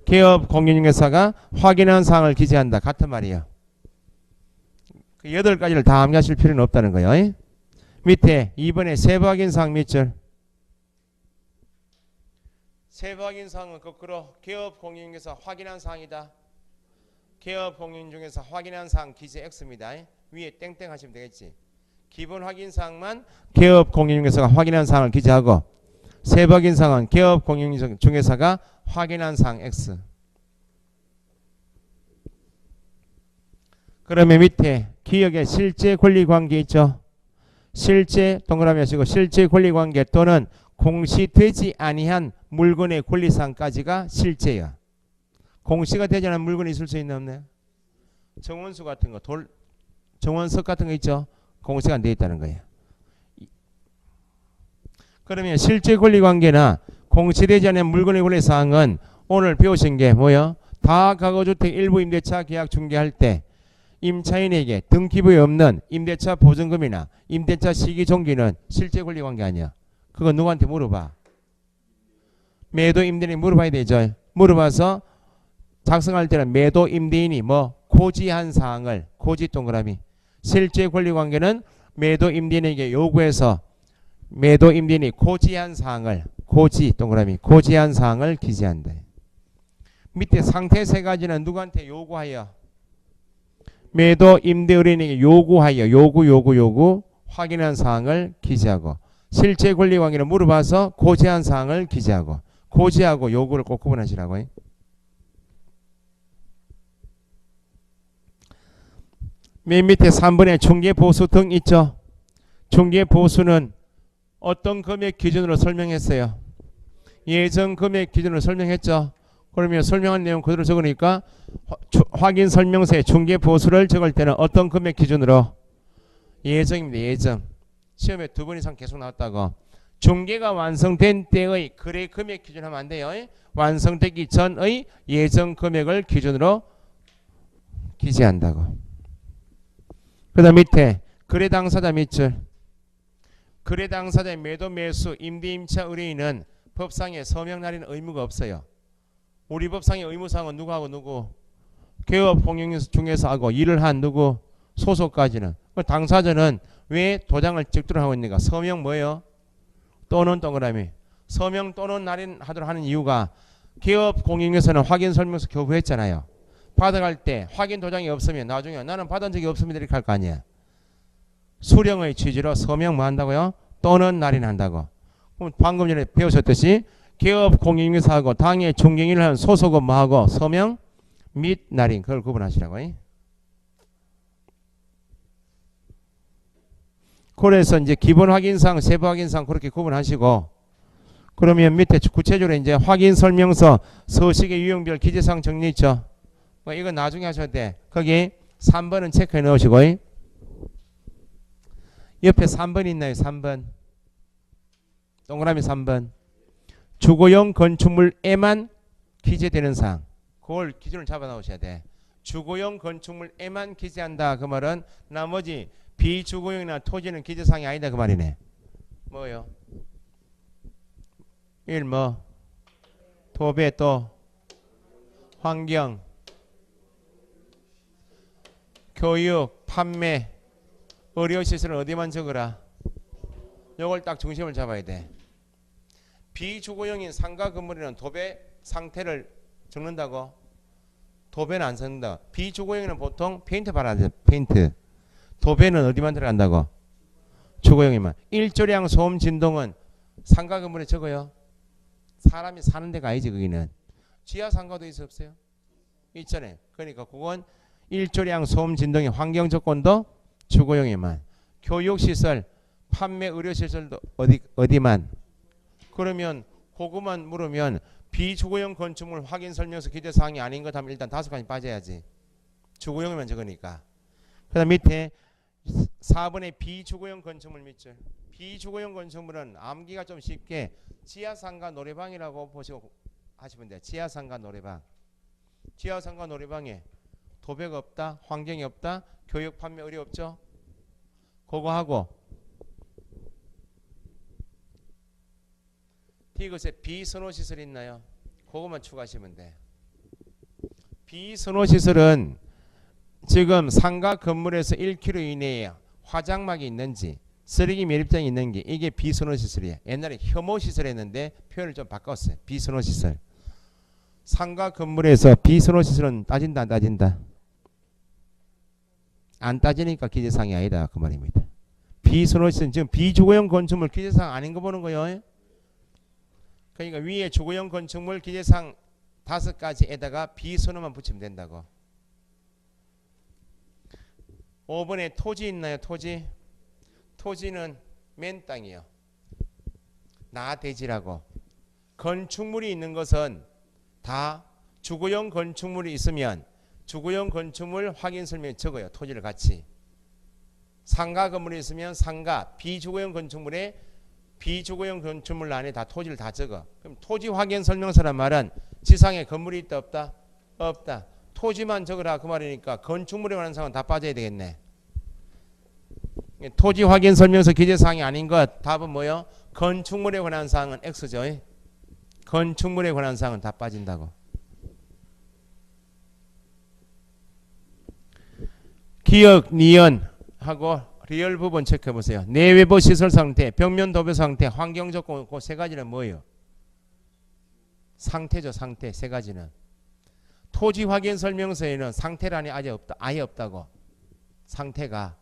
개업 공인중개사가 확인한 사항을 기재한다. 같은 말이에요. 그 8가지를 다 암기하실 필요는 없다는 거예요. 밑에 2번에 세부 확인사항 몇 줄? 세부 확인사항은 거꾸로 개업 공인중개사 확인한 사항이다. 개업 공인중개사 확인한 사항 기재 X입니다. 위에 땡땡 하시면 되겠지. 기본 확인사항만 개업 공인중개사가 확인한 사항을 기재하고 세부 확인사항은 개업 공인중개사가 확인한 사항 X. 그러면 밑에 기업의 실제 권리관계 있죠. 실제 동그라미 하시고 실제 권리관계 또는 공시되지 아니한 물건의 권리사항까지가 실제야. 공시가 되지 않은 물건이 있을 수 있나 없나요? 정원수 같은 거, 정원석 같은 거 있죠. 공시가 안 돼 있다는 거예요. 그러면 실제 권리관계나 공시되지 않은 물건의 권리사항은 오늘 배우신 게 뭐요? 다가구주택 일부 임대차 계약 중개할 때 임차인에게 등기부에 없는 임대차 보증금이나 임대차 시기 종기는 실제 권리관계 아니야. 그거 누구한테 물어봐? 매도 임대인이 물어봐야 되죠. 물어봐서 작성할 때는 매도 임대인이 뭐 고지한 사항을 고지 동그라미. 실제 권리관계는 매도 임대인에게 요구해서 매도 임대인이 고지한 사항을 고지 동그라미 고지한 사항을 기재한다. 밑에 상태 세 가지는 누구한테 요구하여? 매도 임대 의뢰인에게 요구하여 요구 확인한 사항을 기재하고 실제 권리관계는 물어봐서 고지한 사항을 기재하고 고지하고 요구를 꼭 구분하시라고. 맨 밑에 3번에 중개보수 등 있죠. 중개보수는 어떤 금액 기준으로 설명했어요? 예정 금액 기준으로 설명했죠. 그러면 설명한 내용 그대로 적으니까 확인 설명서에 중개보수를 적을 때는 어떤 금액 기준으로? 예정입니다. 예정. 시험에 2번 이상 계속 나왔다고. 중개가 완성된 때의 거래 금액 기준 하면 안 돼요. 완성되기 전의 예정 금액을 기준으로 기재한다고. 그 다음 밑에 거래 당사자 밑줄. 거래 당사자의 매도 매수 임대 임차 의뢰인은 법상에 서명 날인 의무가 없어요. 우리 법상의 의무사항은 누구하고 누구? 개업 공인중개사하고 일을 한 누구? 소속까지는. 당사자는 왜 도장을 찍도록 하고 있는가? 서명 뭐예요? 또는 동그라미. 서명 또는 날인하도록 하는 이유가 개업 공인중개사는 확인 설명서 교부했잖아요. 받아갈 때 확인 도장이 없으면 나중에 나는 받은 적이 없습니다 이렇게 할 거 아니에요. 수령의 취지로 서명 뭐 한다고요? 또는 날인한다고. 그럼 방금 전에 배우셨듯이 개업 공인중개사하고 당해 중개인을 하는 소속은 뭐하고? 서명 및 날인. 그걸 구분하시라고. 그래서 이제 기본 확인사항, 세부 확인사항 그렇게 구분하시고 그러면 밑에 구체적으로 이제 확인 설명서 서식의 유형별 기재사항 정리 있죠. 이거 나중에 하셔도 돼. 거기 3번은 체크해 넣으시고 옆에 3번 있나요? 3번. 동그라미 3번. 주거용 건축물에만 기재되는 사항. 그걸 기준을 잡아 놓으셔야 돼. 주거용 건축물에만 기재한다. 그 말은 나머지 비주거용이나 토지는 기재사항이 아니다. 그 말이네. 뭐요? 1. 뭐? 도배 또 환경 교육, 판매, 의료시설은 어디만 적으라? 요걸 딱 중심을 잡아야 돼. 비주거용인 상가 건물에는 도배 상태를 적는다고? 도배는 안 적는다. 비주거용에는 보통 페인트 발라야 돼. 페인트. 도배는 어디만 들어간다고? 주거용이만. 일조량 소음 진동은 상가 건물에 적어요. 사람이 사는 데가 아니지 거기는. 지하 상가도 있어 없어요? 있잖아요. 그러니까 그건 일조량 소음 진동의 환경 조건도 주거용에만. 교육시설, 판매 의료시설도 어디만. 그러면 그거만 물으면 비주거용 건축물 확인 설명서 기재사항이 아닌 것 하면 일단 5가지 빠져야지. 주거용에만 적으니까. 그 다음 밑에 4번의 비주거용 건축물 밑줄. 비주거용 건축물은 암기가 좀 쉽게 지하상가 노래방이라고 보시고 하시면 돼요. 지하상가 노래방. 지하상가 노래방에 도배가 없다, 환경이 없다, 교육 판매 의료 없죠. 그거 하고 이것에 비선호시설 있나요? 그것만 추가하시면 돼. 비선호시설은 지금 상가 건물에서 1km 이내에 화장막이 있는지 쓰레기 매립장이 있는 게 이게 비선호시설이에요. 옛날에 혐오시설 했는데 표현을 좀 바꿨어요. 비선호시설. 상가 건물에서 비선호시설은 따진다 안 따진다? 안 따지니까 기재사항이 아니다 그 말입니다. 비선호시설은 지금 비주거용 건축물 기재사항 아닌 거 보는 거예요. 그러니까 위에 주거용 건축물 기재사항 5가지에다가 비선호만 붙이면 된다고. 5번에 토지 있나요? 토지. 토지는 맨 땅이요. 나대지라고. 건축물이 있는 것은 다 주거용 건축물이 있으면 주거용 건축물 확인 설명에 적어요. 토지를 같이. 상가 건물이 있으면 상가, 비주거용 건축물에 비주거용 건축물 안에 다 토지를 다 적어. 그럼 토지 확인 설명서란 말은 지상에 건물이 있다 없다? 없다. 토지만 적으라 그 말이니까 건축물에 관한 사항은 다 빠져야 되겠네. 토지 확인 설명서 기재사항이 아닌 것 답은 뭐요? 건축물에 관한 사항은 X죠. 건축물에 관한 사항은 다 빠진다고. 기역, 니은하고 리얼 부분 체크해 보세요. 내외부 시설 상태, 벽면 도배 상태, 환경 조건 그 세 가지는 뭐예요? 상태죠. 상태 세 가지는. 토지 확인 설명서에는 상태란이 아예 없다고. 상태가.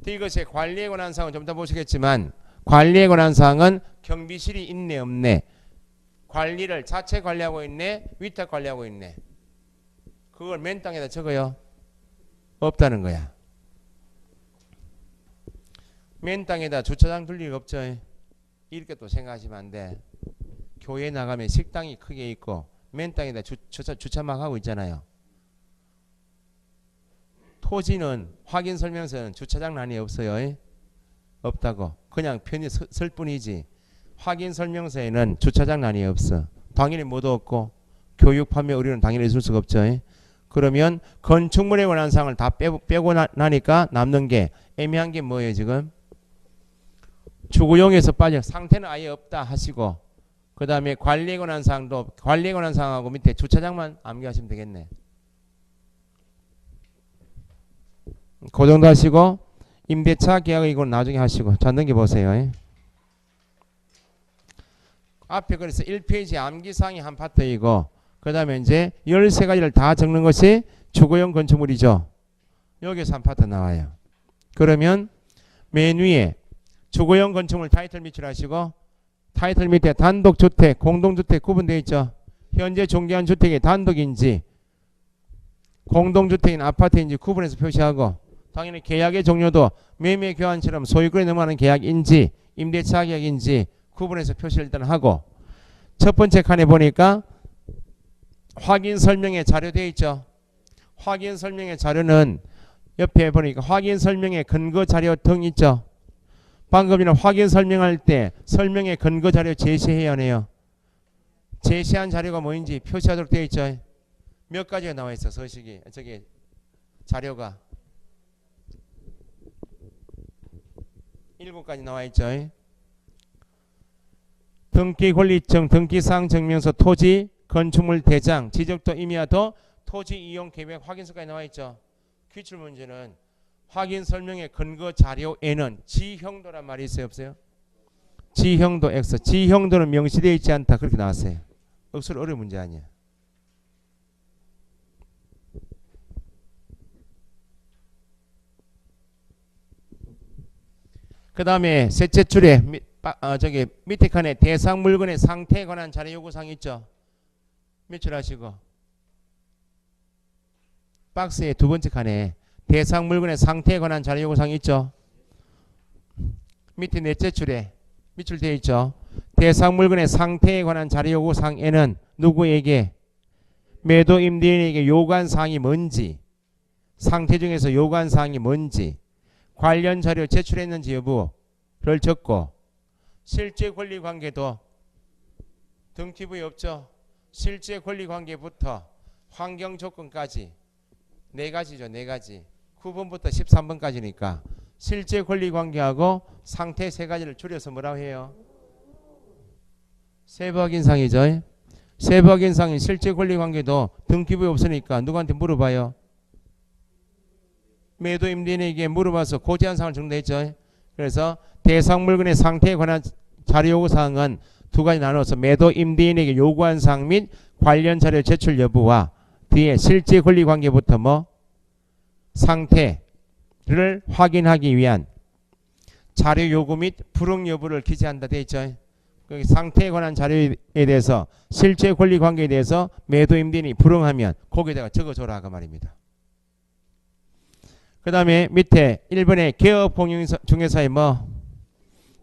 이것의 관리에 관한 사항은 좀 이따 보시겠지만 관리에 관한 사항은 경비실이 있네 없네. 관리를 자체 관리하고 있네 위탁 관리하고 있네. 그걸 맨 땅에다 적어요. 없다는 거야. 맨 땅에다 주차장 둘 리가 없죠. 이렇게 또 생각하시면 안 돼. 교회 나가면 식당이 크게 있고 맨 땅에다 주차막 하고 있잖아요. 토지는 확인 설명서는 주차장란이 없어요. 없다고. 그냥 편히 쓸 뿐이지. 확인 설명서에는 주차장란이 없어. 당연히 뭐도 없고 교육 판매 의료는 당연히 있을 수가 없죠. 그러면 건축물에 관한 사항을 다 빼고 나니까 남는 게 애매한 게 뭐예요 지금? 주거용에서 빠져 상태는 아예 없다 하시고 그 다음에 관리에 관한 사항도 관리에 관한 사항하고 밑에 주차장만 암기하시면 되겠네. 그 정도 하시고 임대차 계약 이건 나중에 하시고 자 넘겨보세요. 앞에 그래서 1페이지 암기사항이 한 파트이고 그 다음에 이제 13가지를 다 적는 것이 주거용 건축물이죠. 여기서 한 파트 나와요. 그러면 맨 위에 주거용 건축물 타이틀 밑줄하시고 타이틀 밑에 단독주택, 공동주택 구분되어 있죠. 현재 종기한 주택이 단독인지 공동주택인 아파트인지 구분해서 표시하고 당연히 계약의 종료도 매매 교환처럼 소유권에 넘어가는 계약인지 임대차 계약인지 구분해서 표시를 일단 하고 첫 번째 칸에 보니까 확인 설명의 자료 되어 있죠. 확인 설명의 자료는 옆에 보니까 확인 설명의 근거 자료 등 있죠. 방금 전에 확인 설명할 때 설명의 근거 자료 제시해야 하네요. 제시한 자료가 뭐인지 표시하도록 되어 있죠. 몇 가지가 나와 있어 서식이 저기 자료가 7가지 나와 있죠. 등기 권리증, 등기사항 증명서, 토지, 건축물 대장, 지적도 임의하도, 토지 이용 계획 확인서까지 나와 있죠. 기출 문제는 확인 설명의 근거 자료에는 지형도란 말이 있어요 없어요? 지형도 X, 지형도는 명시되어 있지 않다 그렇게 나왔어요. 억수로 어려운 문제 아니야. 그 다음에 셋째 줄에 저기 밑에 칸에 대상 물건의 상태에 관한 자료 요구사항 있죠. 밑줄 하시고 박스의 두 번째 칸에 대상 물건의 상태에 관한 자료 요구사항 있죠. 밑에 넷째 줄에 밑줄 되어 있죠. 대상 물건의 상태에 관한 자료 요구사항에는 누구에게 매도 임대인에게 요구한 사항이 뭔지, 상태 중에서 요구한 사항이 뭔지, 관련 자료 제출했는지 여부를 적고, 실제 권리관계도 등기부에 없죠. 실제 권리관계부터 환경조건까지 4가지죠. 4가지. 9번부터 13번까지니까 실제 권리관계하고 상태 3가지를 줄여서 뭐라고 해요? 세부 확인사항이죠. 세부 확인사항인 실제 권리관계도 등기부에 없으니까 누구한테 물어봐요? 매도 임대인에게 물어봐서 고지한 사항을 정리했죠. 그래서 대상 물건의 상태에 관한 자료 요구 사항은 2가지 나눠서 매도 임대인에게 요구한 사항 및 관련 자료 제출 여부와 뒤에 실제 권리관계부터 뭐 상태를 확인하기 위한 자료 요구 및 불응 여부를 기재한다 돼 있죠. 상태에 관한 자료에 대해서 실제 권리관계에 대해서 매도 임대인이 불응하면 거기다가 적어줘라 그 말입니다. 그 다음에 밑에 1번에 개업 공인중개사의 뭐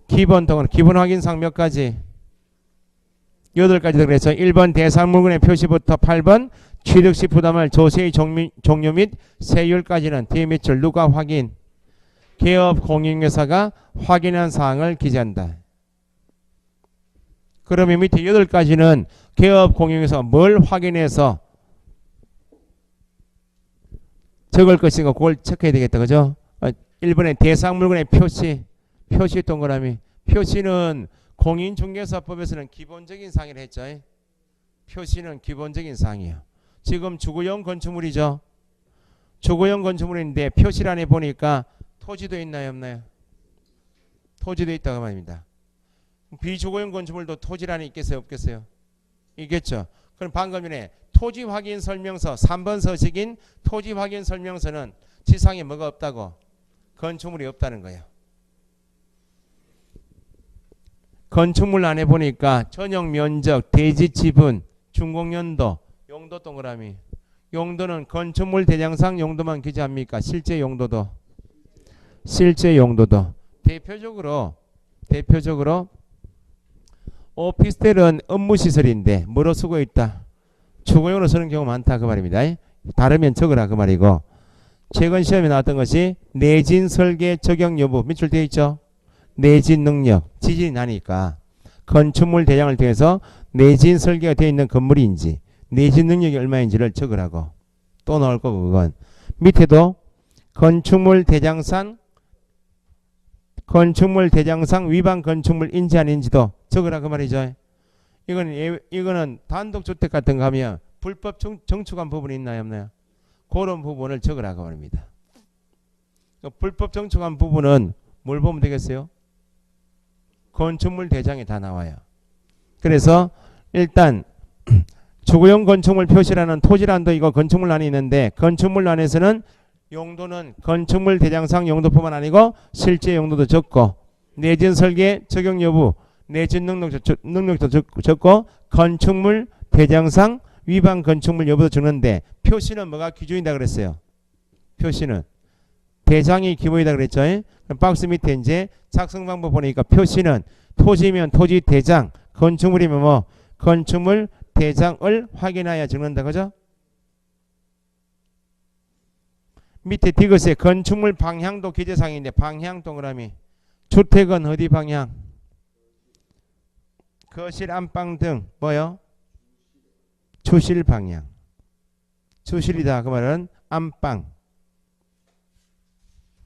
기본 동은 기본 확인사항 몇 가지? 8가지 그래서 1번 대상 물건의 표시부터 8번 취득시 부담할 조세의 종류 및 세율까지는 뒤에 몇 줄 누가 확인? 개업 공인중개사가 확인한 사항을 기재한다. 그러면 밑에 8가지는 개업 공인중개사가 뭘 확인해서 적을 것인가 그걸 체크해야 되겠다. 그죠? 1번에 대상 물건의 표시 동그라미. 표시는 공인중개사법에서는 기본적인 사항이라 했죠. 표시는 기본적인 사항이에요. 지금 주거용 건축물이죠. 주거용 건축물인데 표시란에 보니까 토지도 있나요 없나요? 토지도 있다고 말입니다. 비주거용 건축물도 토지란에 있겠어요 없겠어요? 있겠죠. 그럼 방금 전에 토지 확인 설명서 3번 서식인 토지 확인 설명서는 지상에 뭐가 없다고? 건축물이 없다는 거예요. 건축물 안에 보니까 전용 면적, 대지 지분, 준공연도, 용도 동그라미. 용도는 건축물 대장상 용도만 기재합니까? 실제 용도도. 실제 용도도. 대표적으로 오피스텔은 업무시설인데 뭐로 쓰고 있다? 주거용으로 쓰는 경우 많다 그 말입니다. 다르면 적으라 그 말이고, 최근 시험에 나왔던 것이 내진 설계 적용 여부 밑줄 되어 있죠. 내진 능력, 지진이 나니까 건축물 대장을 통해서 내진 설계가 되어 있는 건물인지 내진 능력이 얼마인지를 적으라고. 또 나올 거고 그건 밑에도 건축물 대장상 위반 건축물 인지 아닌지도 적으라 그 말이죠. 이거는 단독주택 같은 거 하면 불법 정축한 부분이 있나요 없나요? 그런 부분을 적으라 그 말입니다. 불법 정축한 부분은 뭘 보면 되겠어요? 건축물 대장에 다 나와요. 그래서 일단 주거용 건축물 표시라는 토지란도 이거 건축물란이 있는데 건축물란에서는 용도는 건축물 대장상 용도뿐만 아니고 실제 용도도 적고 내진 설계 적용 여부 내진 능력도 적고 건축물 대장상 위반 건축물 여부도 적는데 표시는 뭐가 기준이다 그랬어요? 표시는 대장이 기본이다 그랬죠? 그럼 박스 밑에 이제 작성 방법 보니까 표시는 토지면 토지 대장, 건축물이면 뭐 건축물 대장을 확인하여 적는다 그죠? 밑에 디귿에 건축물 방향도 기재사항인데 방향 동그라미. 주택은 어디 방향? 거실 안방 등 뭐요? 주실 방향. 주실이다 그 말은 안방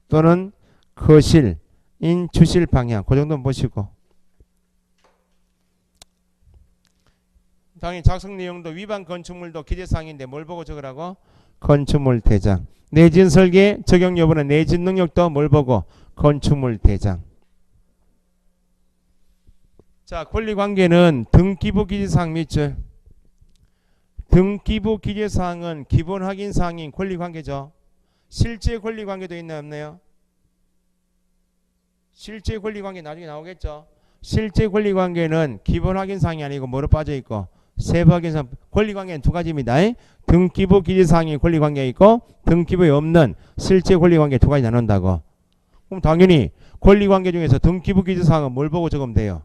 또는 거실인 주실 방향 그 정도는 보시고, 당연히 작성 내용도 위반 건축물도 기재사항인데 뭘 보고 적으라고? 건축물 대장. 내진 설계 적용 여부는 내진 능력도 뭘 보고? 건축물 대장. 자, 권리관계는 등기부 기재사항 밑줄. 등기부 기재사항은 기본 확인사항인 권리관계죠. 실제 권리관계도 있나요 없나요? 실제 권리관계 나중에 나오겠죠. 실제 권리관계는 기본 확인사항이 아니고 뭐로 빠져있고 세부 확인사항. 권리관계는 2가지입니다. 등기부 기재사항이 권리관계가 있고 등기부에 없는 실제 권리관계 2가지 나눈다고. 그럼 당연히 권리관계 중에서 등기부 기재사항은 뭘 보고 적으면 돼요?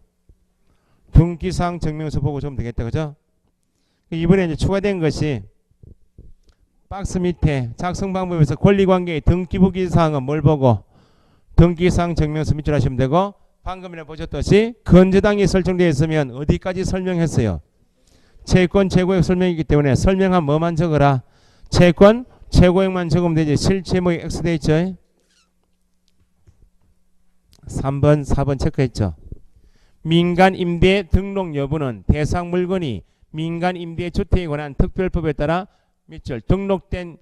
등기사항 증명서 보고 적으면 되겠다 그죠? 이번에 이제 추가된 것이 박스 밑에 작성 방법에서 권리관계의 등기부기 사항은 뭘 보고 등기사항 증명서 밑줄 하시면 되고 방금 전에 보셨듯이 건저당이 설정되어 있으면 어디까지 설명했어요? 채권 최고액 설명이기 때문에 설명한 뭐만 적어라? 채권 최고액만 적으면 되지. 실채무액 X 돼 있죠? 3번 4번 체크했죠. 민간 임대 등록 여부는 대상 물건이 민간 임대 주택에 관한 특별법에 따라 밑줄 등록된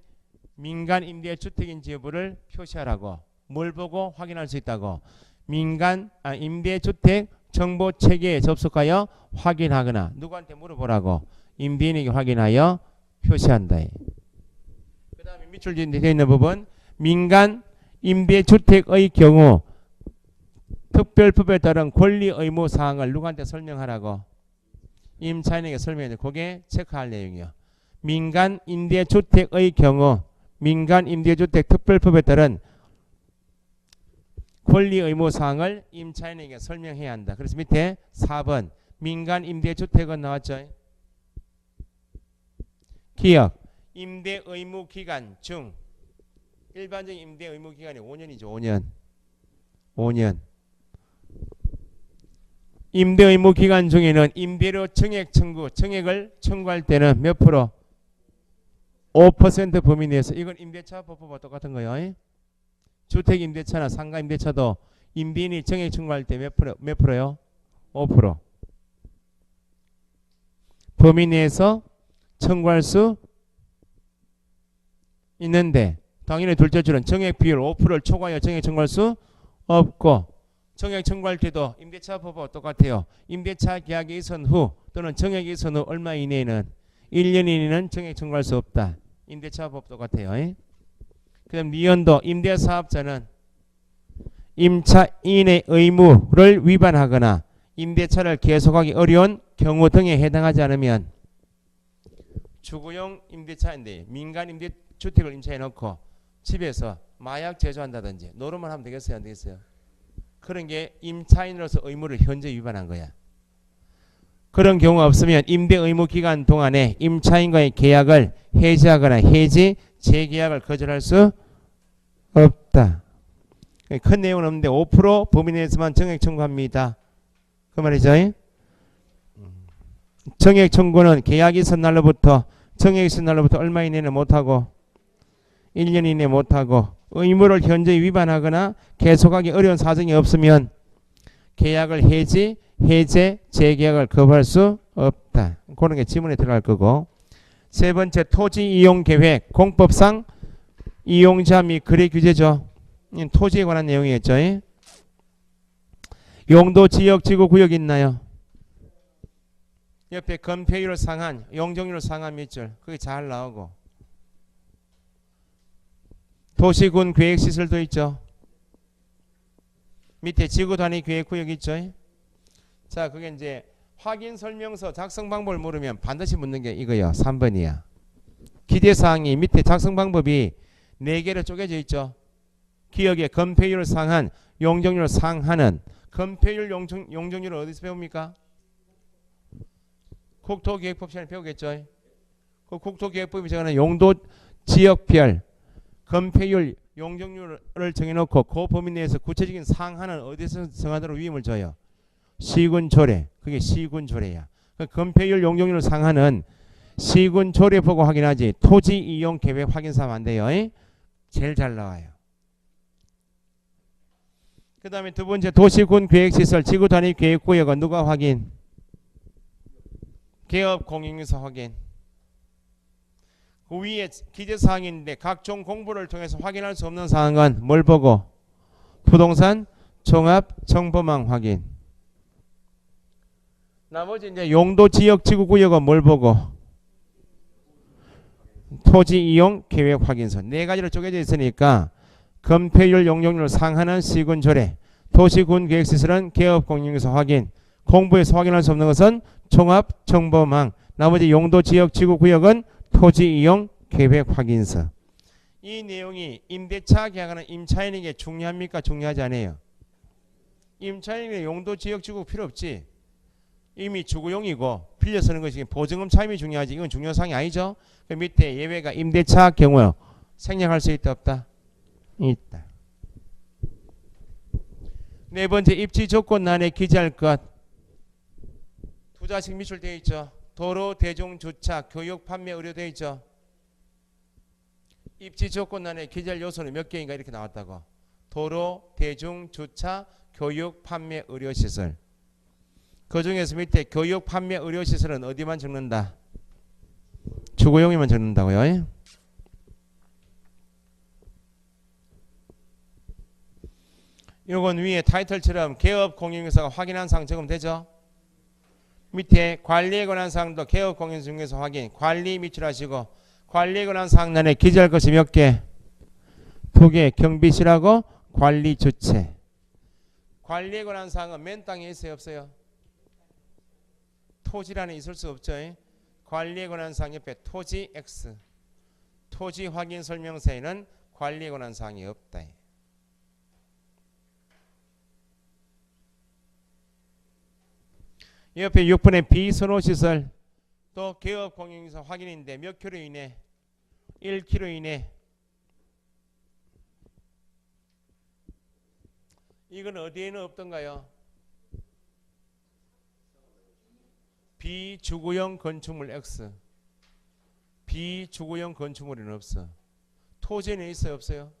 민간 임대 주택인지 여부를 표시하라고. 뭘 보고 확인할 수 있다고? 민간 임대 주택 정보 체계에 접속하여 확인하거나 누구한테 물어보라고? 임대인에게 확인하여 표시한다. 그 다음에 밑줄 되어 있는 부분 민간 임대 주택의 경우 특별법에 따른 권리 의무 사항을 누구한테 설명하라고? 임차인에게 설명해. 그게 체크할 내용이요. 민간 임대주택의 경우 민간 임대주택 특별법에 따른 권리 의무 사항을 임차인에게 설명해야 한다. 그래서 밑에 4번 민간 임대주택은 나왔죠. 기억 임대 의무 기간 중 일반적인 임대 의무 기간이 5년이죠. 5년. 임대 의무 기간 중에는 임대료 정액을 청구할 때는 몇 프로? 5% 범위 내에서. 이건 임대차 법법과 똑같은 거예요. 주택 임대차나 상가 임대차도 임대인이 정액 청구할 때 몇 프로요? 5%. 범위 내에서 청구할 수 있는데 당연히 둘째 줄은 정액 비율 5%를 초과하여 정액 청구할 수 없고 정액 청구할 때도 임대차 법과 똑같아요. 임대차 계약이 있은 후 또는 정액이 있은 후 얼마 이내에는 1년 이내는 정액 청구할 수 없다. 임대차 법 똑같아요. 그 다음 니은도 임대사업자는 임차인의 의무를 위반하거나 임대차를 계속하기 어려운 경우 등에 해당하지 않으면 주거용 임대차인데 민간 임대주택을 임차해 놓고 집에서 마약 제조한다든지 노름을 하면 되겠어요? 안 되겠어요? 그런 게 임차인으로서 의무를 현재 위반한 거야. 그런 경우가 없으면 임대 의무 기간 동안에 임차인과의 계약을 해지하거나 해지 재계약을 거절할 수 없다. 큰 내용은 없는데 5% 범위 내에서만 정액 청구합니다. 그 말이죠. 정액 청구는 계약이 있은 날로부터 정액이 있은 날로부터 얼마 이내는 못하고 1년 이내 못하고 의무를 현저히 위반하거나 계속하기 어려운 사정이 없으면 계약을 해지, 해제, 재계약을 거부할 수 없다. 그런 게 지문에 들어갈 거고. 세 번째 토지 이용 계획 공법상 이용자 및 거래 규제죠. 토지에 관한 내용이겠죠. 용도 지역 지구 구역 있나요? 옆에 건폐율 상한, 용적률 상한 밑줄 그게 잘 나오고 도시군 계획시설도 있죠. 밑에 지구 단위 계획 구역 있죠. 자, 그게 이제 확인 설명서 작성 방법을 물으면 반드시 묻는 게 이거요. 3번이야. 기재사항이 밑에 작성 방법이 4개로 쪼개져 있죠. 기억에 건폐율 상한, 용적률 상한은 건폐율 용적률을 어디서 배웁니까? 국토계획법 시간에 배우겠죠. 그 국토계획법이 정하는 용도 지역별 건폐율 용적률을 정해놓고 그 범위 내에서 구체적인 상한은 어디서 정하도록 위임을 줘요? 시군조례. 그게 시군조례야. 그 건폐율 용적률 상한은 시군조례 보고 확인하지 토지 이용 계획 확인사면 안 돼요. 제일 잘 나와요. 그 다음에 두 번째 도시군 계획시설 지구 단위 계획구역은 누가 확인? 개업 공인인서 확인. 그 위에 기재사항인데 각종 공부를 통해서 확인할 수 없는 사항은 뭘 보고? 부동산 종합정보망 확인. 나머지 이제 용도 지역 지구 구역은 뭘 보고? 토지 이용 계획 확인서. 4가지로 쪼개져 있으니까 건폐율 용적률 상한은 시군조례, 도시군 계획시설은 개업 공인인서 확인, 공부에서 확인할 수 없는 것은 종합정보망, 나머지 용도 지역 지구 구역은 토지 이용 계획 확인서. 이 내용이 임대차 계약하는 임차인에게 중요합니까? 중요하지 않아요? 임차인에게 용도 지역 지구 필요 없지. 이미 주거용이고 빌려 쓰는 것이 보증금 차임이 중요하지. 이건 중요사항이 아니죠. 그 밑에 예외가 임대차 경우 생략할 수 있다 없다? 있다. 네 번째 입지 조건란에 기재할 것. 투자식 미출되어 있죠. 도로, 대중, 주차, 교육, 판매, 의료 되어 있죠. 입지 조건란에 기재할 요소는 몇 개인가 이렇게 나왔다고. 도로, 대중, 주차, 교육, 판매, 의료시설. 그 중에서 밑에 교육, 판매, 의료시설은 어디만 적는다? 주거용이만 적는다고요. 요건 위에 타이틀처럼 개업 공인중개사가 확인한 사항 적으면 되죠. 밑에 관리에 관한 사항도 개업 공인중개사 확인, 관리 미출하시고 관리에 관한 사항란에 기재할 것이 몇 개? 2개. 경비실하고 관리 주체. 관리에 관한 사항은 맨 땅에 있어요 없어요? 토지란에 있을 수 없죠. 관리에 관한 사항 옆에 토지 X. 토지 확인 설명서에는 관리에 관한 사항이 없다. 옆에 6번의 비선호시설 또 개업 공인중개사 확인인데 몇 킬로 이내? 1km 이내. 이건 어디에는 없던가요? 비주거용 건축물 X. 비주거용 건축물에는 없어. 토지는 있어요 없어요?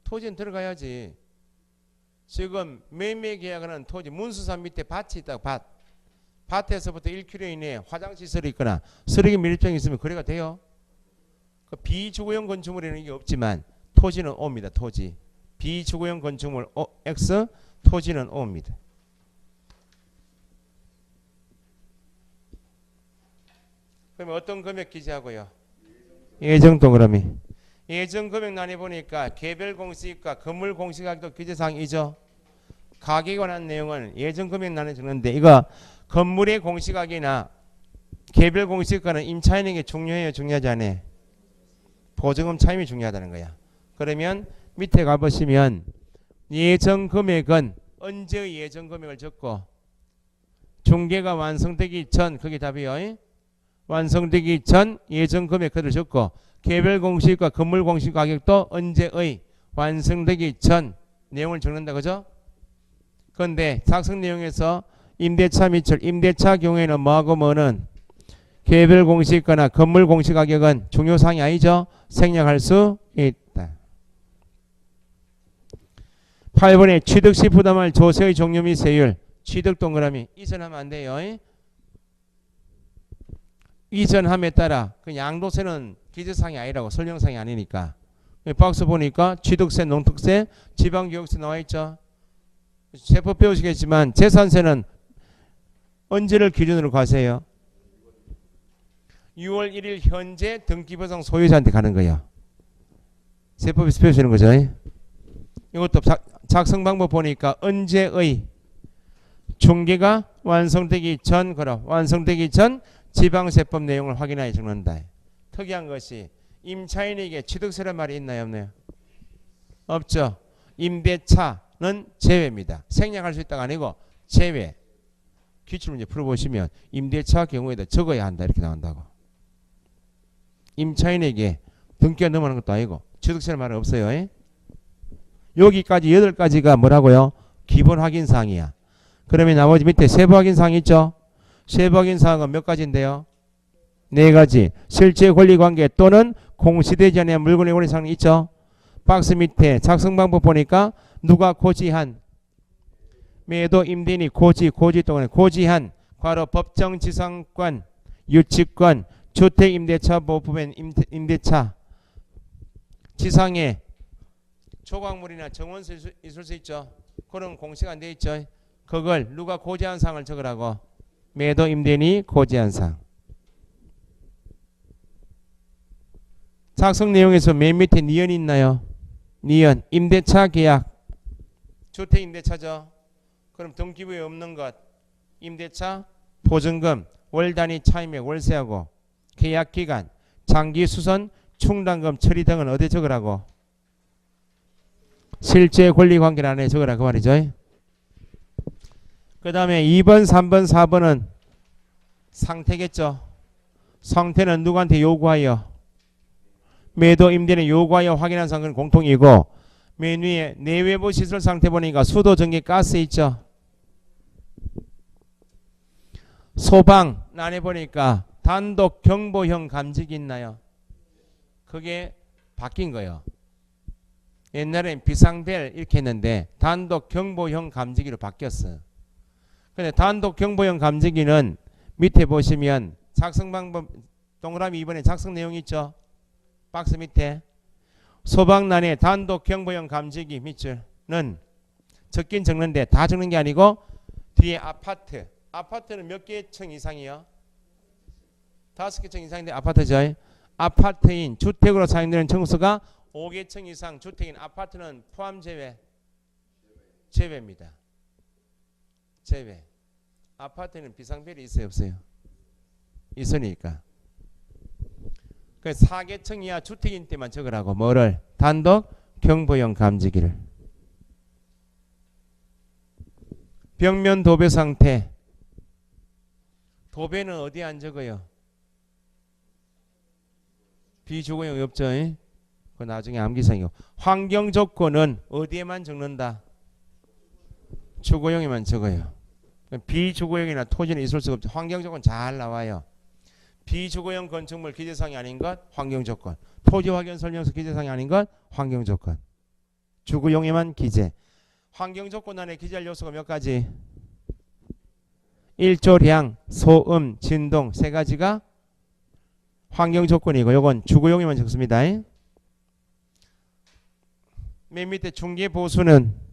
토지는 들어가야지. 지금 매매 계약하는 토지 문수산 밑에 밭이 있다고 밭. 밭에서부터 1km 이내에 화장시설이 있거나 쓰레기 밀집장이 있으면 거래가 돼요. 그 비주거용 건축물에는 이게 없지만 토지는 O입니다. 토지. 비주거용 건축물 X, 토지는 O입니다. 그러면 어떤 금액 기재하고요? 예정 동그라미. 예정 금액란에 보니까 개별 공시가 건물 공시가격도 기재사항이죠. 가격에 관한 내용은 예정 금액란에 적는데 이거 건물의 공시가격이나 개별 공시가는 임차인에게 중요해요 중요하지 않아요? 보증금 차임이 중요하다는 거야. 그러면 밑에 가보시면 예정 금액은 언제의 예정 금액을 적고 중개가 완성되기 전 그게 답이요. 완성되기 전 예정 금액 그대로 적고 개별 공시가 건물 공시 가격도 언제의 완성되기 전 내용을 적는다 그죠? 그런데 작성 내용에서 임대차 미출 임대차 경우에는 뭐하고 뭐는 개별 공시가나 건물 공시 가격은 중요사항이 아니죠. 생략할 수 있다. 8번에 취득시 부담할 조세의 종류 및 세율 취득 동그라미 이전하면 안 돼요. 이전함에 따라 그 양도세는 기재사항이 아니라고 설명사항이 아니니까. 박스 보니까 취득세, 농특세, 지방교육세 나와있죠. 세법 배우시겠지만 재산세는 언제를 기준으로 가세요? 6월 1일 현재 등기부상 소유자한테 가는 거예요. 세법에서 배우시는 거죠. 이것도 작성 방법 보니까 언제의 중개가 완성되기 전 그럼 완성되기 전 지방세법 내용을 확인하여 적는다. 특이한 것이 임차인에게 취득세란 말이 있나요 없나요? 없죠. 임대차는 제외입니다. 생략할 수 있다가 아니고 제외. 기출문제 풀어보시면 임대차 경우에도 적어야 한다 이렇게 나온다고. 임차인에게 등기가 넘어가는 것도 아니고 취득세란 말은 없어요. 여기까지 8가지가 뭐라고요? 기본 확인사항이야. 그러면 나머지 밑에 세부 확인사항 있죠? 세부 확인사항은 몇 가지인데요? 4가지. 실제 권리관계 또는 공시되지 않은 물건의 권리사항이 있죠? 박스 밑에 작성 방법 보니까 누가 고지한 매도 임대인이 고지 동안에 고지한 과로 법정지상권 유치권 주택임대차 보호법엔 임대차 지상에 조각물이나 정원서 있을 수 있죠. 그런 공시가 안 돼 있죠. 그걸 누가 고지한 사항을 적으라고. 매도 임대인이 고지한 사항. 작성 내용에서 맨 밑에 니은이 있나요? 니은 임대차 계약 주택임대차죠. 그럼 등기부에 없는 것 임대차 보증금 월단위 차임액 월세하고 계약기간 장기수선 충당금 처리 등은 어디에 적으라고? 실제 권리관계란에 적으라 그 말이죠. 그 다음에 2번, 3번, 4번은 상태겠죠. 상태는 누구한테 요구하여? 매도 임대인에 요구하여 확인한 사항은 공통이고, 맨 위에 내외부 시설 상태 보니까 수도, 전기, 가스 있죠. 소방 안에 보니까 단독 경보형 감지기 있나요? 그게 바뀐 거예요. 옛날엔 비상벨 이렇게 했는데 단독 경보형 감지기로 바뀌었어요. 근데 단독 경보형 감지기는 밑에 보시면 작성 방법 동그라미 2번에 작성 내용 있죠. 박스 밑에 소방난의 단독 경보형 감지기 밑줄은 적긴 적는데 다 적는 게 아니고 뒤에 아파트는 몇 개 층 이상이요? 5개 층 이상인데 아파트죠. 아파트인 주택으로 사용되는 층수가 5개 층 이상 주택인 아파트는 포함 제외입니다. 제외. 아파트는 비상벨이 있어요, 없어요? 있으니까. 그 4개 층 이하 주택인 때만 적으라고. 뭐를? 단독 경보형 감지기를. 벽면 도배 상태. 도배는 어디에 안 적어요? 비주거용이 없죠. 그 나중에 암기사항이고. 환경 조건은 어디에만 적는다? 주거용에만 적어요. 비주거용이나 토지는 있을 수가 없죠. 환경 조건 잘 나와요. 비주거용 건축물 기재사항이 아닌 것 환경 조건. 토지 확인 설명서 기재사항이 아닌 것 환경 조건. 주거용에만 기재. 환경 조건 안에 기재할 요소가 몇 가지? 일조량, 소음, 진동 세 가지가 환경 조건이고 요건 주거용에만 적습니다. 맨 밑에 중개 보수는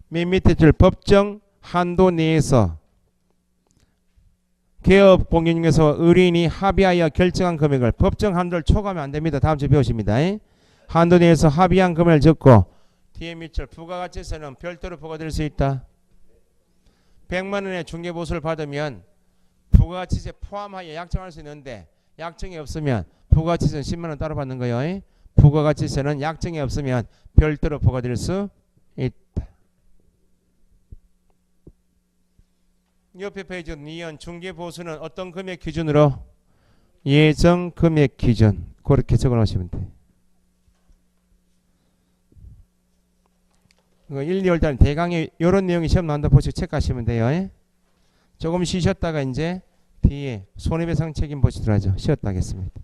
맨 밑에 줄 법정 한도 내에서 개업 공인 중에서 의뢰인이 합의하여 결정한 금액을 법정 한도를 초과하면 안 됩니다. 다음 주에 배우십니다. 한도 내에서 합의한 금액을 적고 뒤에 밑줄 부가가치세는 별도로 부과될 수 있다. 100만 원의 중개 보수를 받으면 부가가치세 포함하여 약정할 수 있는데 약정이 없으면 부가가치세는 10만 원 따로 받는 거예요. 부가가치세는 약정이 없으면 별도로 부과될 수 있다. 옆에 페이지 2연 중개 보수는 어떤 금액 기준으로? 예정 금액 기준. 그렇게 적어 놓으시면 돼요. 1, 2월 달 대강에 이런 내용이 시험 나온다 보시고 체크하시면 돼요. 조금 쉬셨다가 이제 뒤에 손해배상 책임 보시도록 하죠. 쉬었다 하겠습니다.